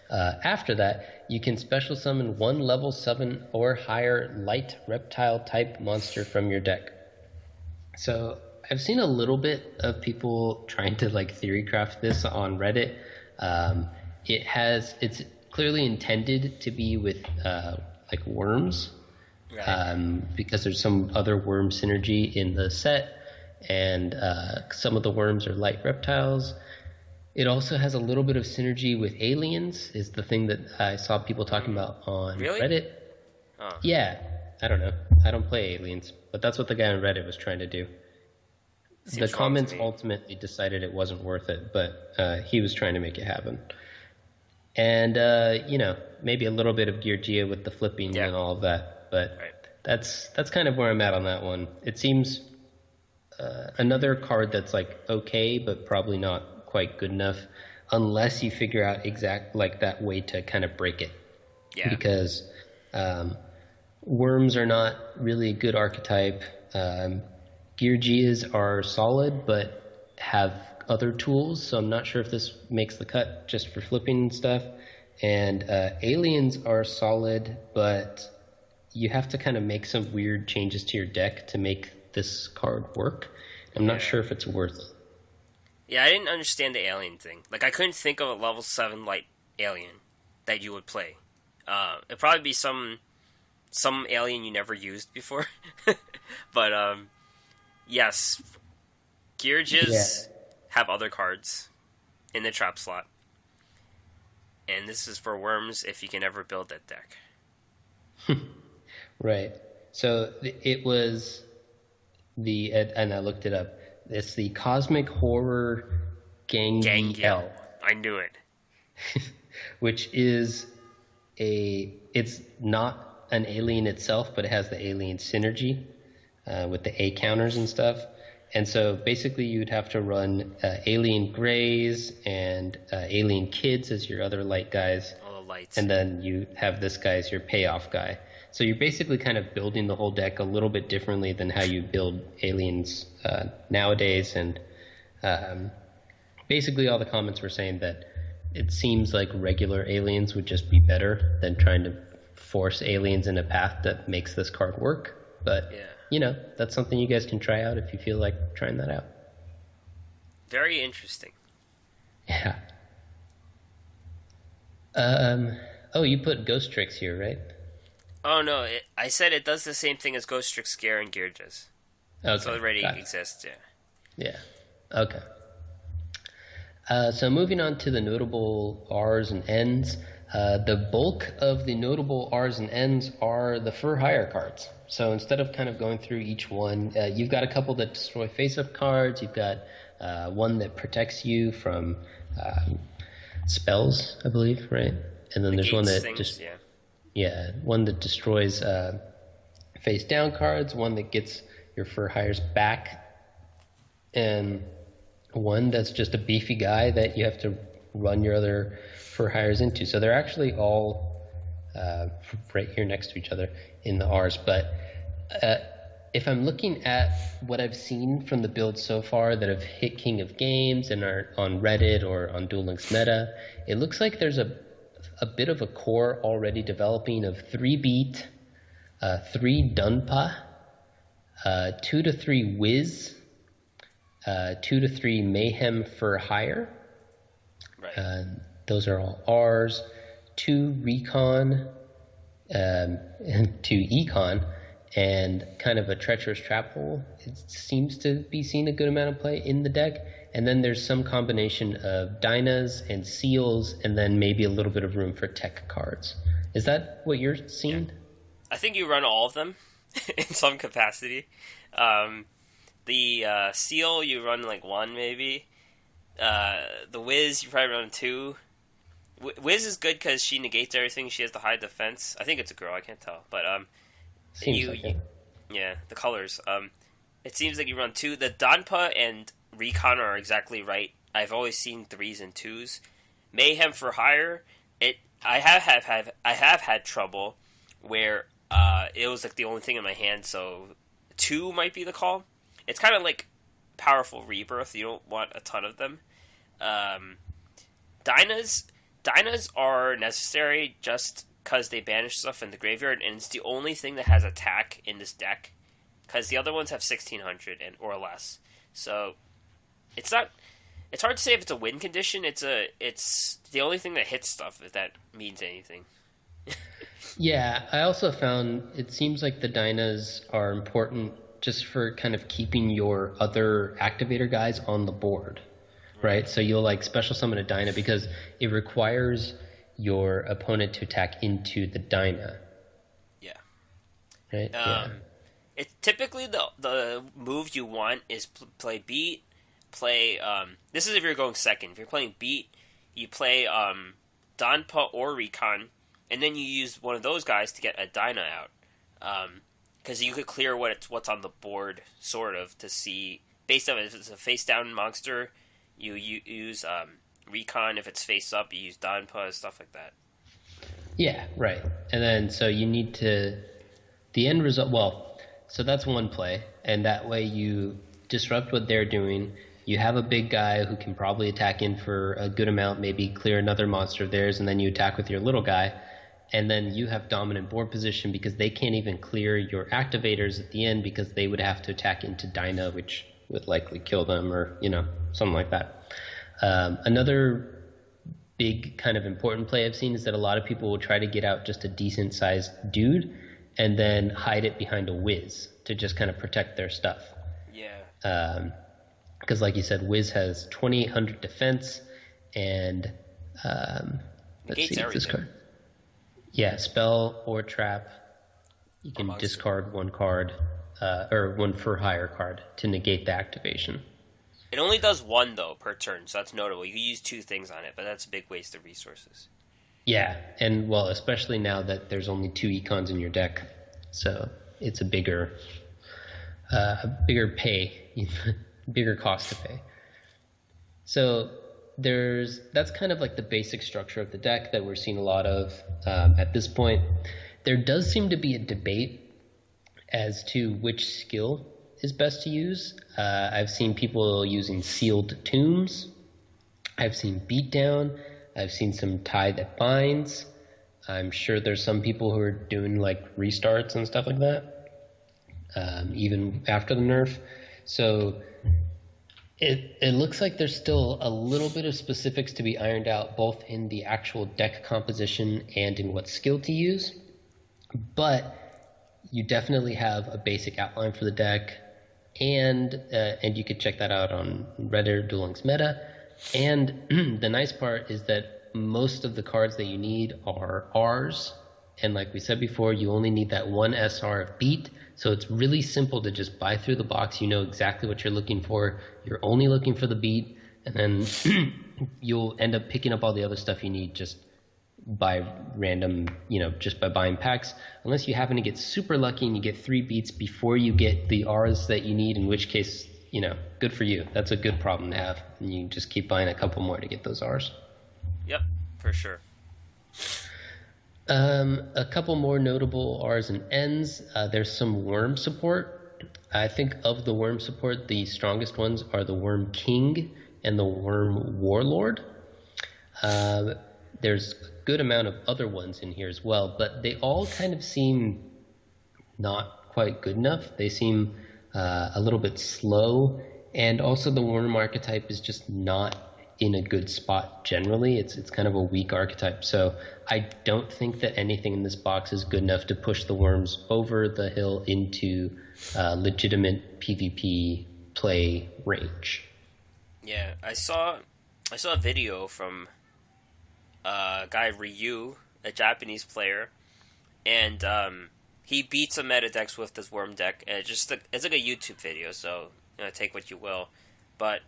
after that, you can special summon one level 7 or higher light reptile type monster from your deck. So I've seen a little bit of people trying to like theory craft this on Reddit. It's clearly intended to be with like worms, right. Because there's some other worm synergy in the set, and some of the worms are light reptiles. It also has a little bit of synergy with aliens, is the thing that I saw people talking about on Reddit. Oh. Yeah, I don't know. I don't play aliens, but that's what the guy on Reddit was trying to do. The comments ultimately decided it wasn't worth it, but he was trying to make it happen. And, maybe a little bit of yugioh with the flipping and all of that, but that's kind of where I'm at on that one. It seems another card that's like okay, but probably not quite good enough unless you figure out that way to kind of break it. Yeah. Because worms are not really a good archetype. Yugiohs are solid, but have other tools, so I'm not sure if this makes the cut just for flipping and stuff. And aliens are solid, but you have to kind of make some weird changes to your deck to make this card work. I'm not sure if it's worth it. Yeah, I didn't understand the alien thing. Like, I couldn't think of a level 7 light alien that you would play. It'd probably be some alien you never used before. But, yes, yugiohs have other cards in the trap slot. And this is for worms if you can ever build that deck. Right. So it was and I looked it up. It's the Cosmic Horror Gangiel. I knew it. Which is it's not an alien itself, but it has the alien synergy with the A counters and stuff. And so basically you'd have to run alien grays and alien kids as your other light guys. All the lights. And then you have this guy as your payoff guy. So you're basically kind of building the whole deck a little bit differently than how you build aliens nowadays. And basically all the comments were saying that it seems like regular aliens would just be better than trying to force aliens in a path that makes this card work. But, that's something you guys can try out if you feel like trying that out. Very interesting. Yeah. You put Ghost Tricks here, right? Oh, no. I said it does the same thing as Ghost Trick Scare and yugiohs. Okay. So it already exists, Yeah. Okay. So moving on to the notable R's and N's. The bulk of the notable R's and N's are the for hire cards. So instead of kind of going through each one, you've got a couple that destroy face-up cards. You've got one that protects you from spells, I believe, right? And then there's one that one that destroys face-down cards, one that gets your for hires back, and one that's just a beefy guy that you have to run your other for hires into. So they're actually all right here next to each other in the R's. But if I'm looking at what I've seen from the builds so far that have hit King of Games and are on Reddit or on Duel Links meta, it looks like there's a bit of a core already developing of 3 Beat, 3 Dunpa, 2 to 3 Wiz, 2 to 3 Mayhem for Hire. Right. Those are all R's. 2 Recon, and 2 Econ, and kind of a Treacherous Trap Hole. It seems to be seeing a good amount of play in the deck. And then there's some combination of Dynas and Seals, and then maybe a little bit of room for tech cards. Is that what you're seeing? Yeah. I think you run all of them in some capacity. The Seal, you run like one maybe. The Wiz, you probably run 2. Wiz is good because she negates everything. She has the high defense. I think it's a girl. I can't tell, but Seems like it. yeah, the colors. It seems like you run 2. The Danpa and Recon are exactly right. I've always seen 3s and 2s. Mayhem for hire. I have had trouble where it was like the only thing in my hand, so 2 might be the call. It's kind of like powerful rebirth. You don't want a ton of them. Dynas are necessary just because they banish stuff in the graveyard, and it's the only thing that has attack in this deck. Because the other ones have 1600 or less. So it's not. It's hard to say if it's a win condition. It's the only thing that hits stuff, if that means anything. Yeah, I also found it seems like the Dynas are important just for kind of keeping your other activator guys on the board, right? So you'll like special summon a Dyna because it requires your opponent to attack into the Dyna. Yeah. Right? Yeah. It's typically the move you want is play beat, play this is if you're going second. If you're playing beat, you play Danpa or Recon, and then you use one of those guys to get a Dyna out. Because you could clear what's on the board, sort of, to see based on if it's a face down monster, you use Recon. If it's face up, you use Danpa, stuff like that. Yeah, right. And then so you need to the end result. Well, so that's one play, and that way you disrupt what they're doing. You have a big guy who can probably attack in for a good amount, maybe clear another monster of theirs, and then you attack with your little guy. And then you have dominant board position because they can't even clear your activators at the end because they would have to attack into Dyna, which would likely kill them or, something like that. Another big kind of important play I've seen is that a lot of people will try to get out just a decent-sized dude and then hide it behind a Wiz to just kind of protect their stuff. Yeah. Because like you said, Wiz has 2800 defense and let's see this card. Yeah, spell or trap. You can discard one card, or one for hire card to negate the activation. It only does 1 though per turn, so that's notable. You can use 2 things on it, but that's a big waste of resources. Yeah, and well, especially now that there's only 2 econs in your deck, so it's a bigger pay, bigger cost to pay. So that's kind of like the basic structure of the deck that we're seeing a lot of at this point. There does seem to be a debate as to which skill is best to use. I've seen people using Sealed Tombs. I've seen Beatdown. I've seen some Tie That Binds. I'm sure there's some people who are doing like restarts and stuff like that, even after the nerf. So it looks like there's still a little bit of specifics to be ironed out, both in the actual deck composition and in what skill to use. But you definitely have a basic outline for the deck, and you could check that out on Reddit Duel Links Meta. And the nice part is that most of the cards that you need are Rs, and like we said before, you only need that one SR of beat, so it's really simple to just buy through the box. You know exactly what you're looking for. You're only looking for the beat, and then you'll end up picking up all the other stuff you need just by random, just by buying packs, unless you happen to get super lucky and you get 3 beats before you get the Rs that you need, in which case, good for you. That's a good problem to have, and you just keep buying a couple more to get those Rs. Yep, for sure. A couple more notable Rs and Ns. There's some worm support. I think of the worm support, the strongest ones are the Worm King and the Worm Warlord. There's a good amount of other ones in here as well, but they all kind of seem not quite good enough. They seem a little bit slow, and also the worm archetype is just not in a good spot generally. It's kind of a weak archetype, so I don't think that anything in this box is good enough to push the worms over the hill into legitimate PvP play range. Yeah, I saw a video from guy Ryu, a Japanese player, and he beat some meta decks with this worm deck. And it's like a YouTube video, so take what you will. But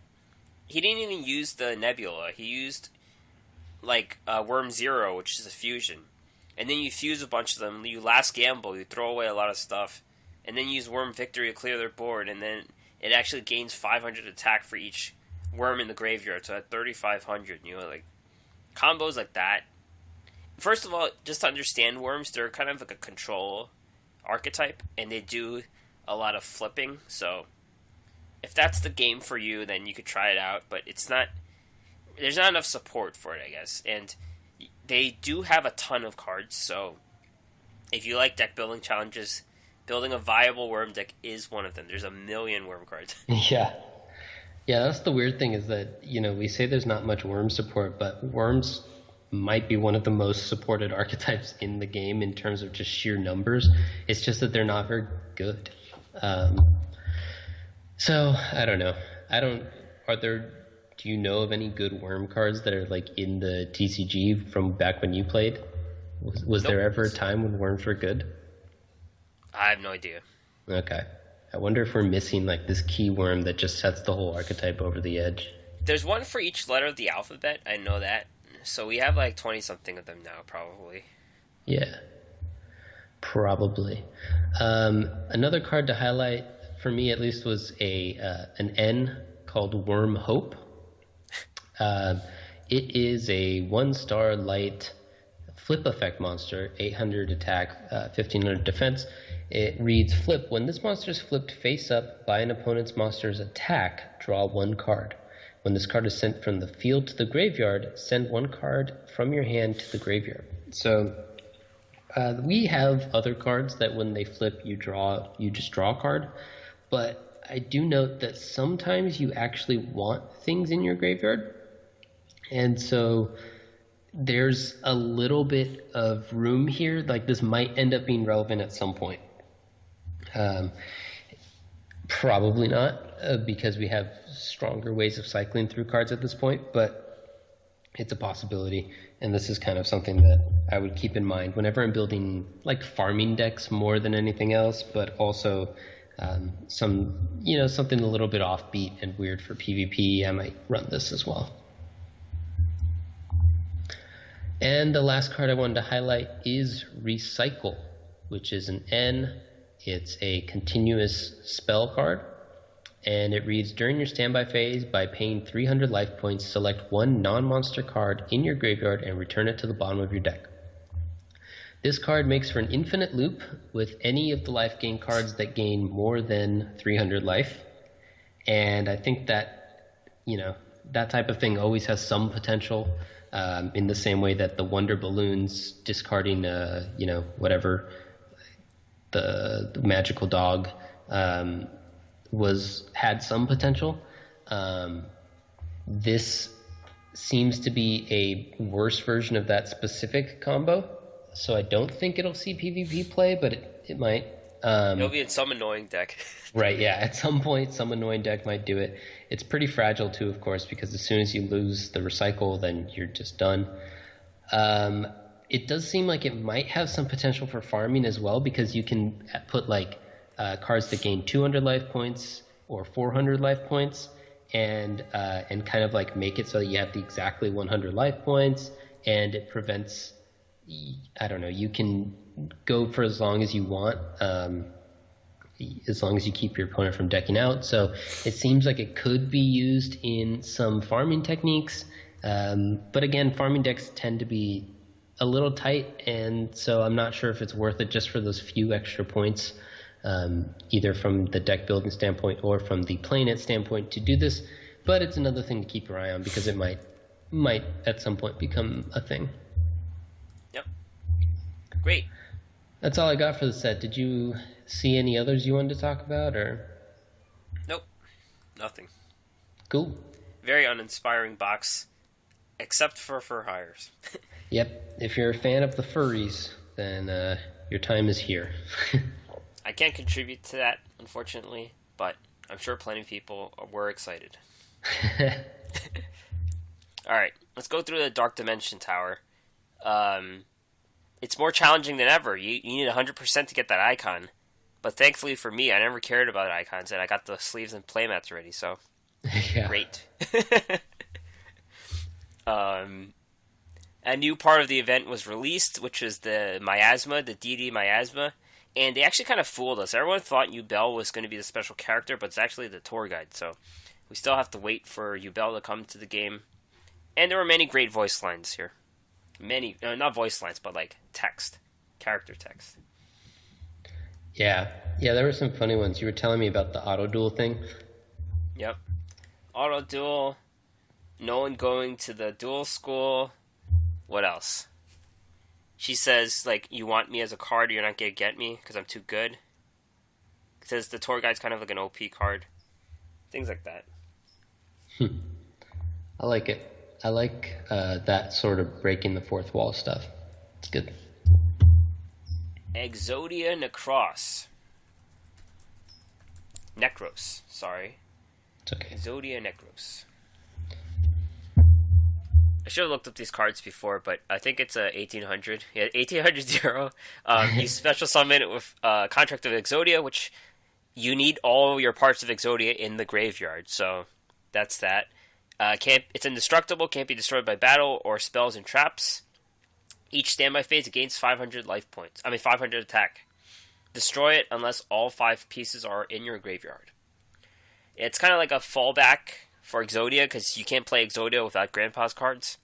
he didn't even use the Nebula. He used like Worm Zero, which is a fusion, and then you fuse a bunch of them. You last gamble. You throw away a lot of stuff, and then you use Worm Victory to clear their board, and then it actually gains 500 attack for each worm in the graveyard. So at 3,500, like combos like that. First of all, just to understand worms, they're kind of like a control archetype, and they do a lot of flipping. So if that's the game for you, then you could try it out. But it's not. There's not enough support for it, I guess. And they do have a ton of cards. So if you like deck building challenges, building a viable worm deck is one of them. There's a million worm cards. Yeah. Yeah, that's the weird thing is that, we say there's not much worm support, but worms might be one of the most supported archetypes in the game in terms of just sheer numbers. It's just that they're not very good. So, I don't know. Do you know of any good worm cards that are like in the TCG from back when you played? Was there ever a time when worms were good? I have no idea. Okay. I wonder if we're missing like this key worm that just sets the whole archetype over the edge. There's one for each letter of the alphabet. I know that. So we have like 20-something of them now, probably. Yeah. Probably. Another card to highlight, for me at least, was an N called Worm Hope. It is a 1-star light flip effect monster, 800 attack, 1500 defense. It reads, flip. When this monster is flipped face up by an opponent's monster's attack, draw 1 card. When this card is sent from the field to the graveyard, send 1 card from your hand to the graveyard. So we have other cards that when they flip, you just draw a card. But I do note that sometimes you actually want things in your graveyard. And so there's a little bit of room here. Like this might end up being relevant at some point. Probably not, because we have stronger ways of cycling through cards at this point, but it's a possibility, and this is kind of something that I would keep in mind whenever I'm building like farming decks more than anything else, but also something a little bit offbeat and weird for PvP. I might run this as well. And the last card I wanted to highlight is Recycle, which is an N. It's a continuous spell card, and it reads, during your standby phase, by paying 300 life points, select 1 non-monster card in your graveyard and return it to the bottom of your deck. This card makes for an infinite loop with any of the life gain cards that gain more than 300 life, and I think that, that type of thing always has some potential, in the same way that the Wonder Balloons discarding, whatever, the magical dog had some potential. This seems to be a worse version of that specific combo, so I don't think it'll see PvP play, but it might. It'll be in some annoying deck. Right, yeah. At some point, some annoying deck might do it. It's pretty fragile too, of course, because as soon as you lose the recycle, then you're just done. It does seem like it might have some potential for farming as well, because you can put like cards that gain 200 life points or 400 life points, and kind of like make it so that you have the exactly 100 life points, and it prevents. I don't know. You can go for as long as you want, as long as you keep your opponent from decking out. So it seems like it could be used in some farming techniques, but again, farming decks tend to be a little tight, and so I'm not sure if it's worth it just for those few extra points, either from the deck building standpoint or from the playing it standpoint to do this. But it's another thing to keep your eye on, because it might at some point become a thing. Yep. Great. That's all I got for the set. Did you see any others you wanted to talk about, or? Nope. Nothing. Cool. Very uninspiring box, except for fur hires. Yep. If you're a fan of the furries, then your time is here. I can't contribute to that, unfortunately, but I'm sure plenty of people were excited. Alright, let's go through the Dark Dimension Tower. It's more challenging than ever. You need 100% to get that icon. But thankfully for me, I never cared about icons, and I got the sleeves and playmats already, so Yeah. Great. um, a new part of the event was released, which was the miasma, the DD miasma, and they actually kind of fooled us. Everyone thought Ubel was going to be the special character, but it's actually the tour guide. So we still have to wait for Ubel to come to the game. And there were many great voice lines here. Many, not voice lines, but like text, character text. Yeah, there were some funny ones. You were telling me about the auto duel thing. Yep. Auto duel. No one going to the duel school. What else? She says, like, you want me as a card, you're not going to get me because I'm too good. It says the tour guide's kind of like an OP card. Things like that. I like it. I like that sort of breaking the fourth wall stuff. It's good. Exodia Necros, sorry. It's okay. Exodia Necros. I should have looked up these cards before, but I think it's a 1800. Yeah, 1800 0. You special summon it with Contract of Exodia, which you need all your parts of Exodia in the graveyard. So that's that. It's indestructible, can't be destroyed by battle or spells and traps. Each standby phase gains 500 life points. 500 attack. Destroy it unless all 5 pieces are in your graveyard. It's kind of like a fallback for Exodia, because you can't play Exodia without Grandpa's cards.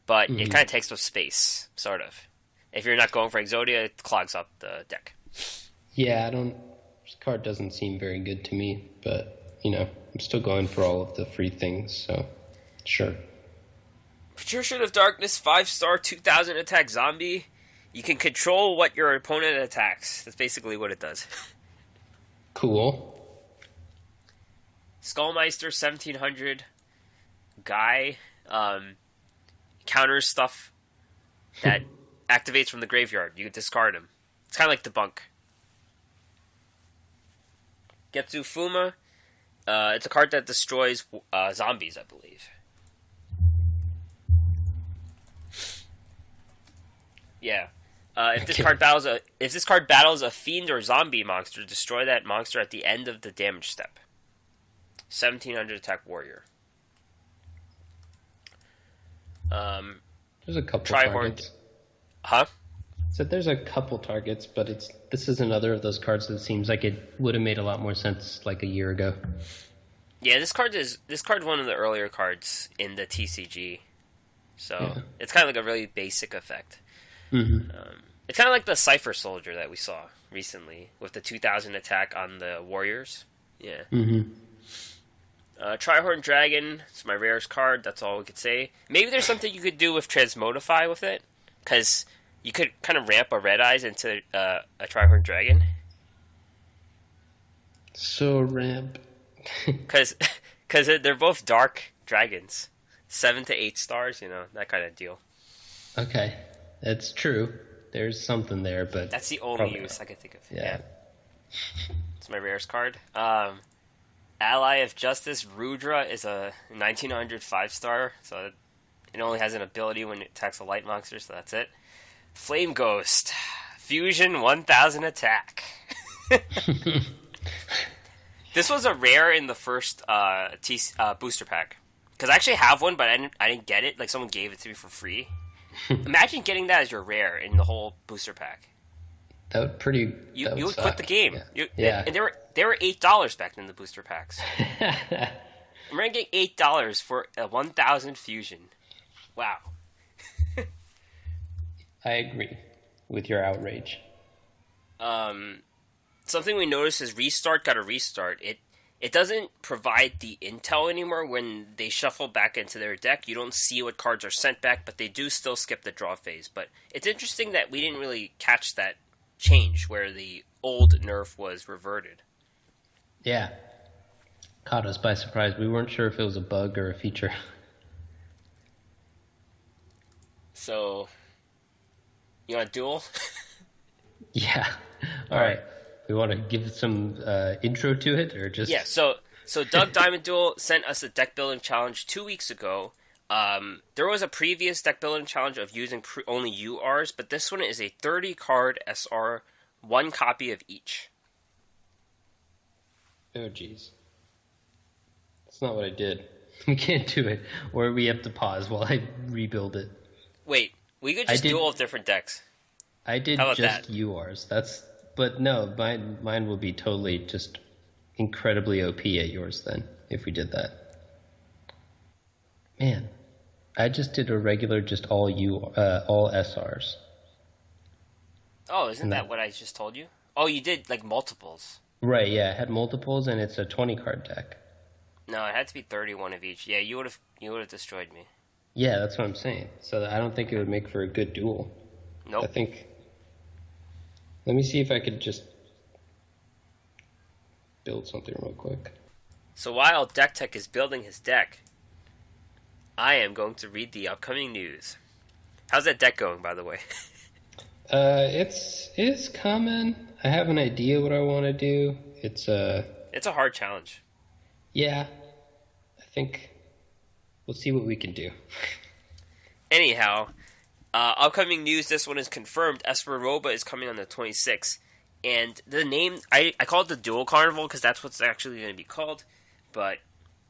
But it kind of takes up space, sort of. If you're not going for Exodia, it clogs up the deck. Yeah, this card doesn't seem very good to me, but, I'm still going for all of the free things, so sure. Patrician of Darkness, 5-star, 2000 attack zombie. You can control what your opponent attacks. That's basically what it does. Cool. Skullmeister, 1700 guy. Counters stuff that activates from the graveyard. You can discard him. It's kind of like Debunk. Getsu Fuma. It's a card that destroys zombies, I believe. Yeah. If this card battles a fiend or zombie monster, destroy that monster at the end of the damage step. 1700 attack warrior. There's a couple targets. Huh? So there's a couple targets, but this is another of those cards that seems like it would have made a lot more sense like a year ago. Yeah, this card's one of the earlier cards in the TCG, so it's kind of like a really basic effect. Mm-hmm. It's kind of like the Cypher Soldier that we saw recently with the 2000 attack on the Warriors. Yeah. Mm-hmm. Trihorn Dragon, it's my rarest card, that's all we could say. Maybe there's something you could do with Transmodify with it, because you could kind of ramp a Red Eyes into a Trihorn Dragon. So ramp. Because they're both dark dragons. 7 to 8 stars, that kind of deal. Okay, that's true. There's something there, but... That's the only use I can think of. Yeah. It's my rarest card. Ally of Justice, Rudra, is a 1900 5-star, so it only has an ability when it attacks a light monster, so that's it. Flame Ghost, Fusion 1000 attack. This was a rare in the first booster pack. Because I actually have one, but I didn't get it. Like, someone gave it to me for free. Imagine getting that as your rare in the whole booster pack. That would pretty... You would quit the game. Yeah. And they were $8 back in the booster packs. I'm going to get $8 for a 1000 fusion. Wow. I agree with your outrage. Something we noticed is Restart got a restart. It doesn't provide the intel anymore when they shuffle back into their deck. You don't see what cards are sent back, but they do still skip the draw phase. But it's interesting that we didn't really catch that change where the old nerf was reverted. Yeah. Caught us by surprise. We weren't sure if it was a bug or a feature. So, you want a duel? Yeah. All right. We want to give some intro to it, or just... Yeah, so Doug Diamond Duel sent us a deck building challenge 2 weeks ago. There was a previous deck building challenge of using only URs, but this one is a 30-card SR, 1 copy of each. Oh, jeez. That's not what I did. We can't do it, or we have to pause while I rebuild it. Wait, we could just duel with different decks. I did How about just that? yours. But no, mine will be totally just incredibly OP at yours then, if we did that. Man, I just did a regular, just all SRs. Oh, isn't that what I just told you? Oh, you did like multiples. Right, yeah, it had multiples, and it's a 20 card deck. No, it had to be 31 of each. Yeah, you would have destroyed me. Yeah, that's what I'm saying. So I don't think it would make for a good duel. Nope. I think. Let me see if I could just build something real quick. So while Deck Tech is building his deck, I am going to read the upcoming news. How's that deck going, by the way? It's coming. I have an idea what I want to do. It's a hard challenge. Yeah, I think we'll see what we can do. Anyhow, upcoming news. This one is confirmed. Espa Roba is coming on the 26th, and the name I call it the Duel Carnival because that's what's actually going to be called. But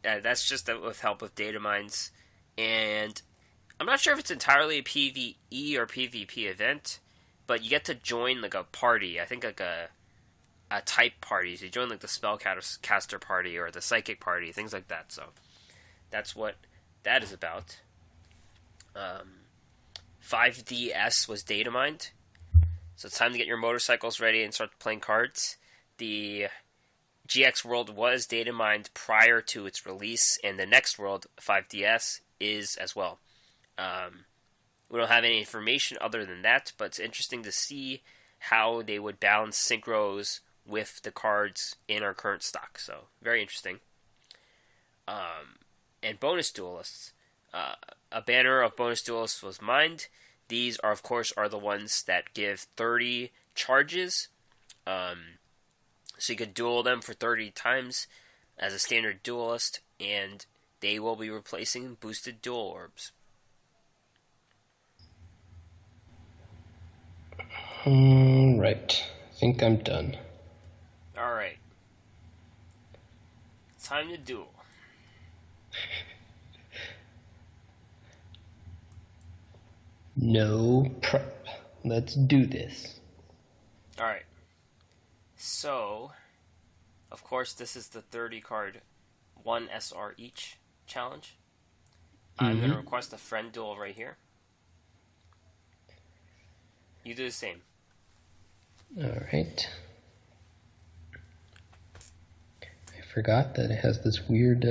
that's just with help with Datamined, and I'm not sure if it's entirely a PvE or PvP event. But you get to join like a party. I think like a type party. So you join like the spellcaster party or the psychic party, things like that. So that's what that is about. 5DS was Datamined. So it's time to get your motorcycles ready and start playing cards. The GX World was Datamined prior to its release, and the next world, 5DS, is as well. We don't have any information other than that, but it's interesting to see how they would balance synchros with the cards in our current stock. So, very interesting. And bonus duelists. A banner of bonus duelists was mined. These are, of course, the ones that give 30 charges. So you could duel them for 30 times as a standard duelist, and they will be replacing boosted duel orbs. Right. I think I'm done. Alright. Time to duel. No prep. Let's do this. Alright. So, of course, this is the 30 card 1 SR each challenge. I'm going to request a friend duel right here. You do the same. Alright. I forgot that it has this weird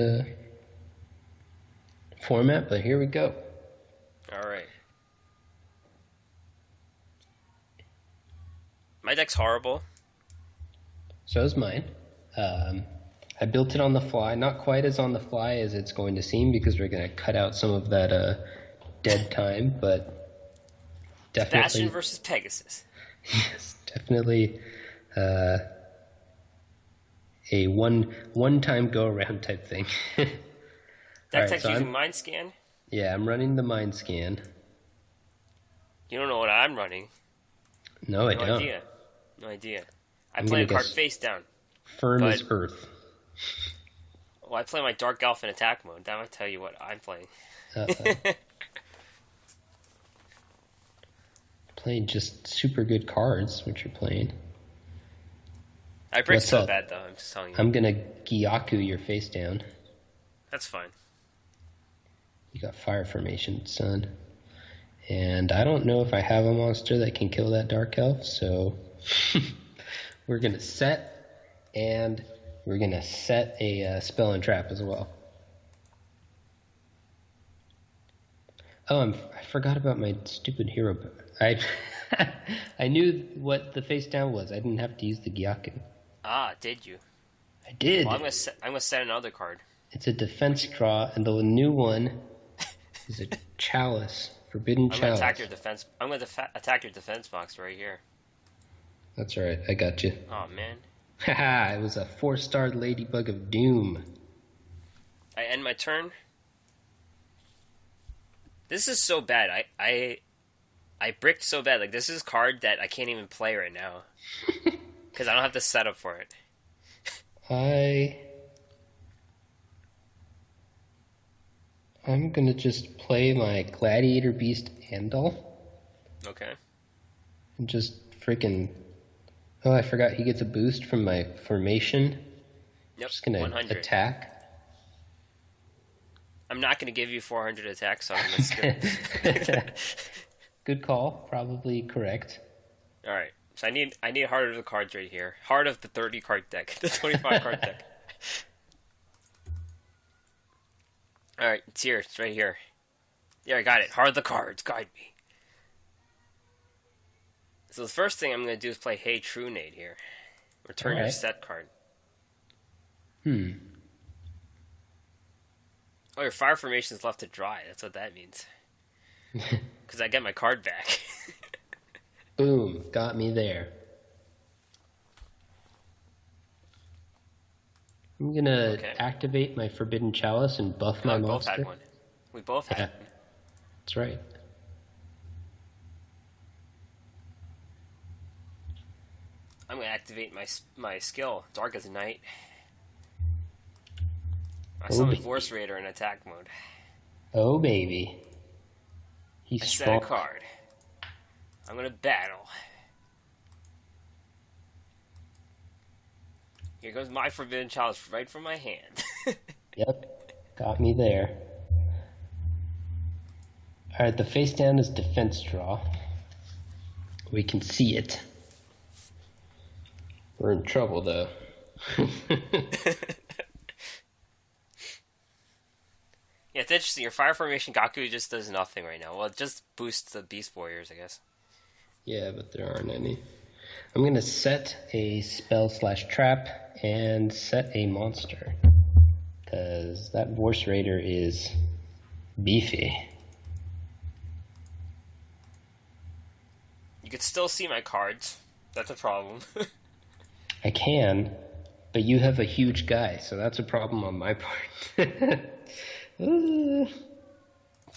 format, but here we go. Alright. My deck's horrible. So is mine. I built it on the fly, not quite as on the fly as it's going to seem because we're going to cut out some of that dead time, but definitely... Bastion versus Pegasus. Yes, definitely a one-time go-around type thing. Deck Tech's using Mind Scan? Yeah, I'm running the Mind Scan. You don't know what I'm running. No, I don't. No idea. I play a card face down. Firm as earth. Well, I play my Dark Elf in attack mode. That might tell you what I'm playing. Playing just super good cards, what you're playing. I break so bad, though. I'm just telling you. I'm going to Gyaku your face down. That's fine. You got Fire Formation, son. And I don't know if I have a monster that can kill that Dark Elf, so we're going to set, and we're going to set a spell and trap as well. Oh, I forgot about my stupid hero. I knew what the face down was. I didn't have to use the Gyaku. Ah, did you? I did. Well, I'm gonna set another card. It's a defense draw, and the new one is a Chalice. Forbidden Chalice. I'm gonna attack your defense box right here. That's right. I got you. Oh man. Haha! It was a 4-star Ladybug of Doom. I end my turn. This is so bad. I bricked so bad. Like, this is a card that I can't even play right now. Because I don't have the setup for it. I'm gonna just play my Gladiator Beast Andal Okay. and just freaking. Oh, I forgot he gets a boost from my formation. Yep. Just gonna 100. attack. I'm not gonna give you 400 attack, so I'm gonna skip. Good call. Probably correct. All right. So I need Heart of the cards right here. Heart of the 30 card deck, the 25 card deck. All right, it's here. It's right here. Yeah, I got it. Heart of the cards. Guide me. So the first thing I'm gonna do is play Hey True Nate here. Return your set card. Oh, your fire formation is left to dry. That's what that means. Because I get my card back. Boom. Got me there. I'm gonna activate my Forbidden Chalice and buff my monster. We both had one. We both had one. That's right. I'm gonna activate my skill, Dark as Night. I summon Force Raider in attack mode. Oh baby. He's strong. Set a card. I'm gonna battle. Here goes my Forbidden Chalice right from my hand. Yep. Got me there. Alright, the face down is defense draw. We can see it. We're in trouble though. Yeah, it's interesting. Your fire formation Gaku just does nothing right now. Well, it just boosts the Beast Warriors, I guess. Yeah, but there aren't any. I'm going to set a spell/trap and set a monster. Because that Force Raider is beefy. You could still see my cards. That's a problem. I can, but you have a huge guy, so that's a problem on my part. Play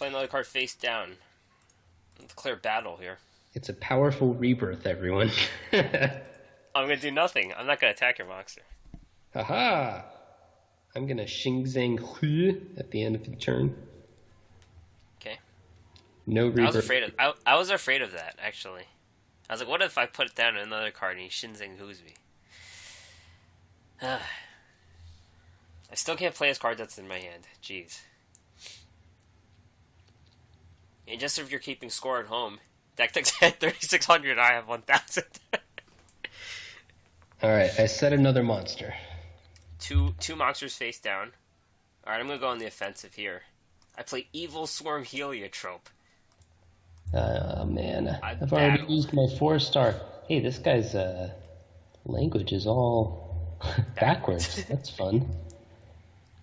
another card face down. Clear battle here. It's a powerful rebirth, everyone. I'm gonna do nothing. I'm not gonna attack your monster. Haha! I'm gonna Xing Zhang Hui at the end of the turn. Okay. No rebirth. I was afraid of that, actually. I was like, what if I put down another card and he Shinzeng Hu's me? I still can't play his card that's in my hand. Jeez. And just if you're keeping score at home, Deckbuilding had 3,600, I have 1,000. Alright, I set another monster. Two monsters face down. Alright, I'm gonna go on the offensive here. I play Evil Swarm Heliotrope. Oh man, I've already used my 4-star. Hey, this guy's language is all backwards. That's fun.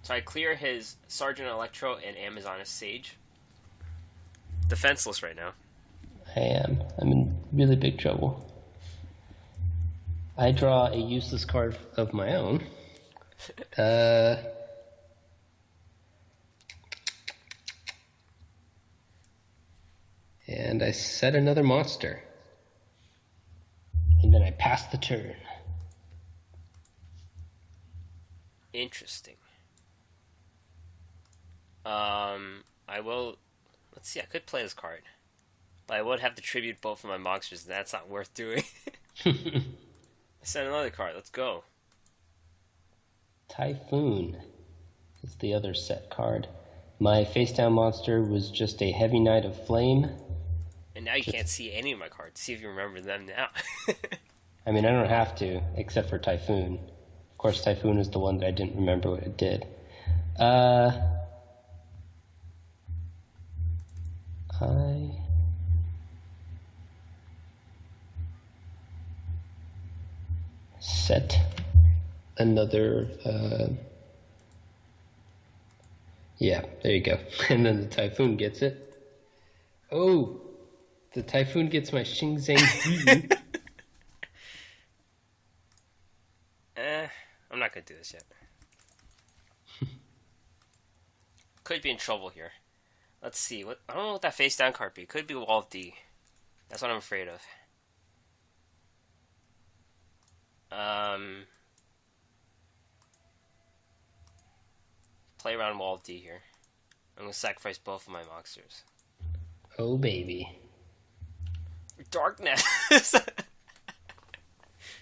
So I clear his Sergeant Electro and Amazoness Sage. Defenseless right now. I am. I'm in really big trouble. I draw a useless card of my own. And I set another monster. And then I pass the turn. Interesting. I will... Let's see, I could play this card. But I would have to tribute both of my monsters, and that's not worth doing. I sent another card, let's go. Typhoon is the other set card. My face-down monster was just a Heavy Knight of Flame. And now you can't see any of my cards. See if you remember them now. I mean, I don't have to, except for Typhoon. Of course, Typhoon is the one that I didn't remember what it did. I set another, yeah, there you go. And then the Typhoon gets it. Oh, the Typhoon gets my Xing Zhang. I'm not going to do this yet. Could be in trouble here. Let's see. I don't know what that face down card be. Could be Wall of D. That's what I'm afraid of. Play around Wall of D here. I'm gonna sacrifice both of my monsters. Oh, baby. Darkness!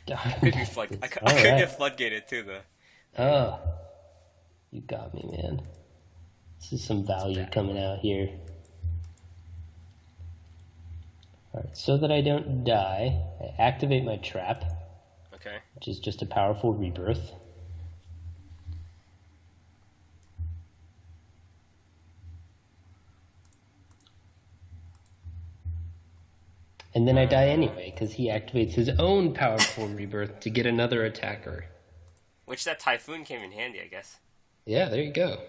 I could get floodgated too, though. Oh. You got me, man. This is some value coming out here. Alright, so that I don't die, I activate my trap. Okay. Which is just a powerful rebirth. And then I die anyway, because he activates his own powerful rebirth to get another attacker. Which that Typhoon came in handy, I guess. Yeah, there you go.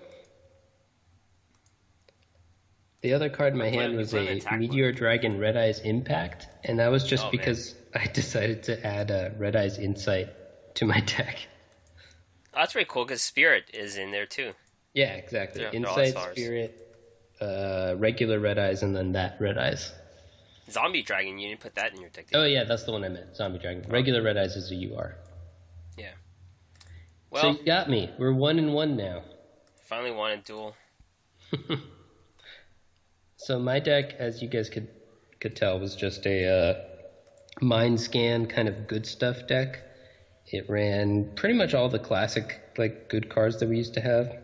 The other card in my hand was a Meteor Dragon Red Eyes Impact, and that was just because I decided to add a Red Eyes Insight to my deck. Oh, that's pretty cool, because Spirit is in there too. Yeah, exactly. Insight, Spirit, regular Red Eyes, and then that Red Eyes. Zombie Dragon, you didn't put that in your deck, did you? Oh yeah, that's the one I meant. Zombie Dragon. Regular Red Eyes is a UR. Yeah. Well, so you got me. We're 1-1 now. Finally won a duel. So my deck, as you guys could tell, was just a Mind Scan kind of good stuff deck. It ran pretty much all the classic good cards that we used to have.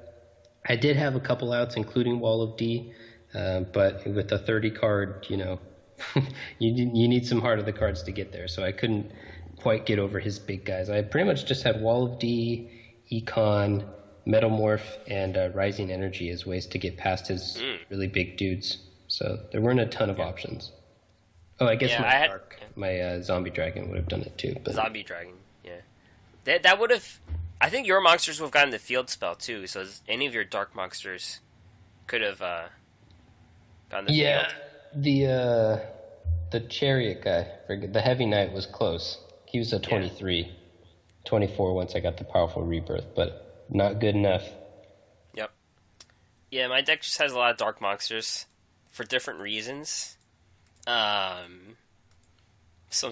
I did have a couple outs, including Wall of D, but with a 30 card, you need some heart of the cards to get there. So I couldn't quite get over his big guys. I pretty much just had Wall of D, Econ, Metamorph, and Rising Energy as ways to get past his really big dudes. So there weren't a ton of options. Oh, I guess my Zombie Dragon would have done it too. But... Zombie Dragon, yeah. That would have... I think your monsters would have gotten the field spell too, so any of your dark monsters could have gotten the field. Yeah, the Chariot guy, the Heavy Knight was close. He was a 23. 24 once I got the powerful rebirth, but not good enough. Yep. Yeah, my deck just has a lot of dark monsters for different reasons. Some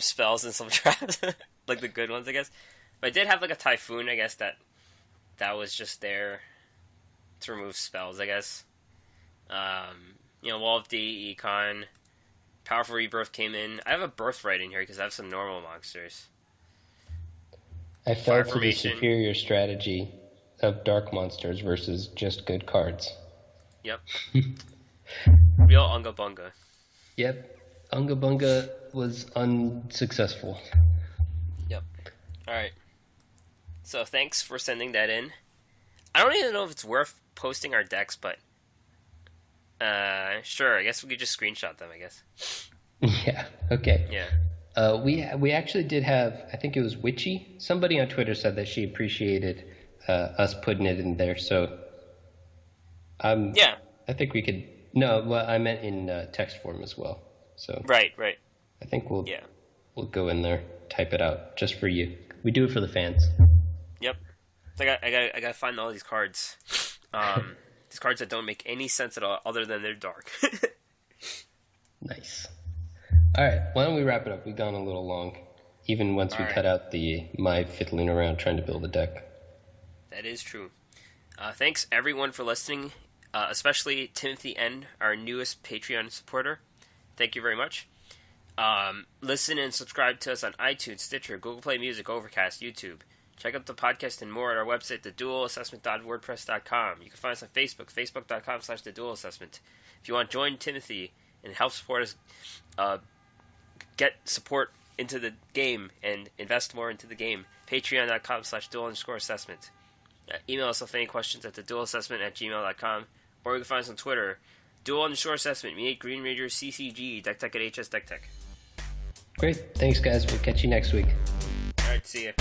spells and some traps, like the good ones, I guess. But I did have a Typhoon, I guess, that was just there to remove spells, I guess. Wall of D, Econ, powerful rebirth came in. I have a Birthright in here because I have some normal monsters. I fell for the superior strategy of dark monsters versus just good cards. Yep. Real Unga Bunga. Yep. Unga Bunga was unsuccessful. Yep. Alright. So thanks for sending that in. I don't even know if it's worth posting our decks, but sure, I guess we could just screenshot them, I guess. Yeah, okay. Yeah. We actually did have, I think it was Witchy. Somebody on Twitter said that she appreciated us putting it in there, so yeah. I think we could. No, well, I meant in text form as well. So right. I think we'll go in there, type it out just for you. We do it for the fans. Yep. So I gotta find all these cards. These cards that don't make any sense at all, other than they're dark. Nice. All right, why don't we wrap it up? We've gone a little long, even once we cut out my fiddling around trying to build a deck. That is true. Thanks, everyone, for listening, especially Timothy N., our newest Patreon supporter. Thank you very much. Listen and subscribe to us on iTunes, Stitcher, Google Play Music, Overcast, YouTube. Check out the podcast and more at our website, theduelassessment.wordpress.com. You can find us on Facebook, facebook.com/theduelassessment. If you want to join Timothy and help support us, get support into the game and invest more into the game, patreon.com/duel_assessment. Email us with any questions at theduelassessment@gmail.com, or you can find us on Twitter, duel_assessment, me, Green Ranger, CCG, Deck Tech at HS Deck Tech. Great. Thanks, guys. We'll catch you next week. All right, see ya.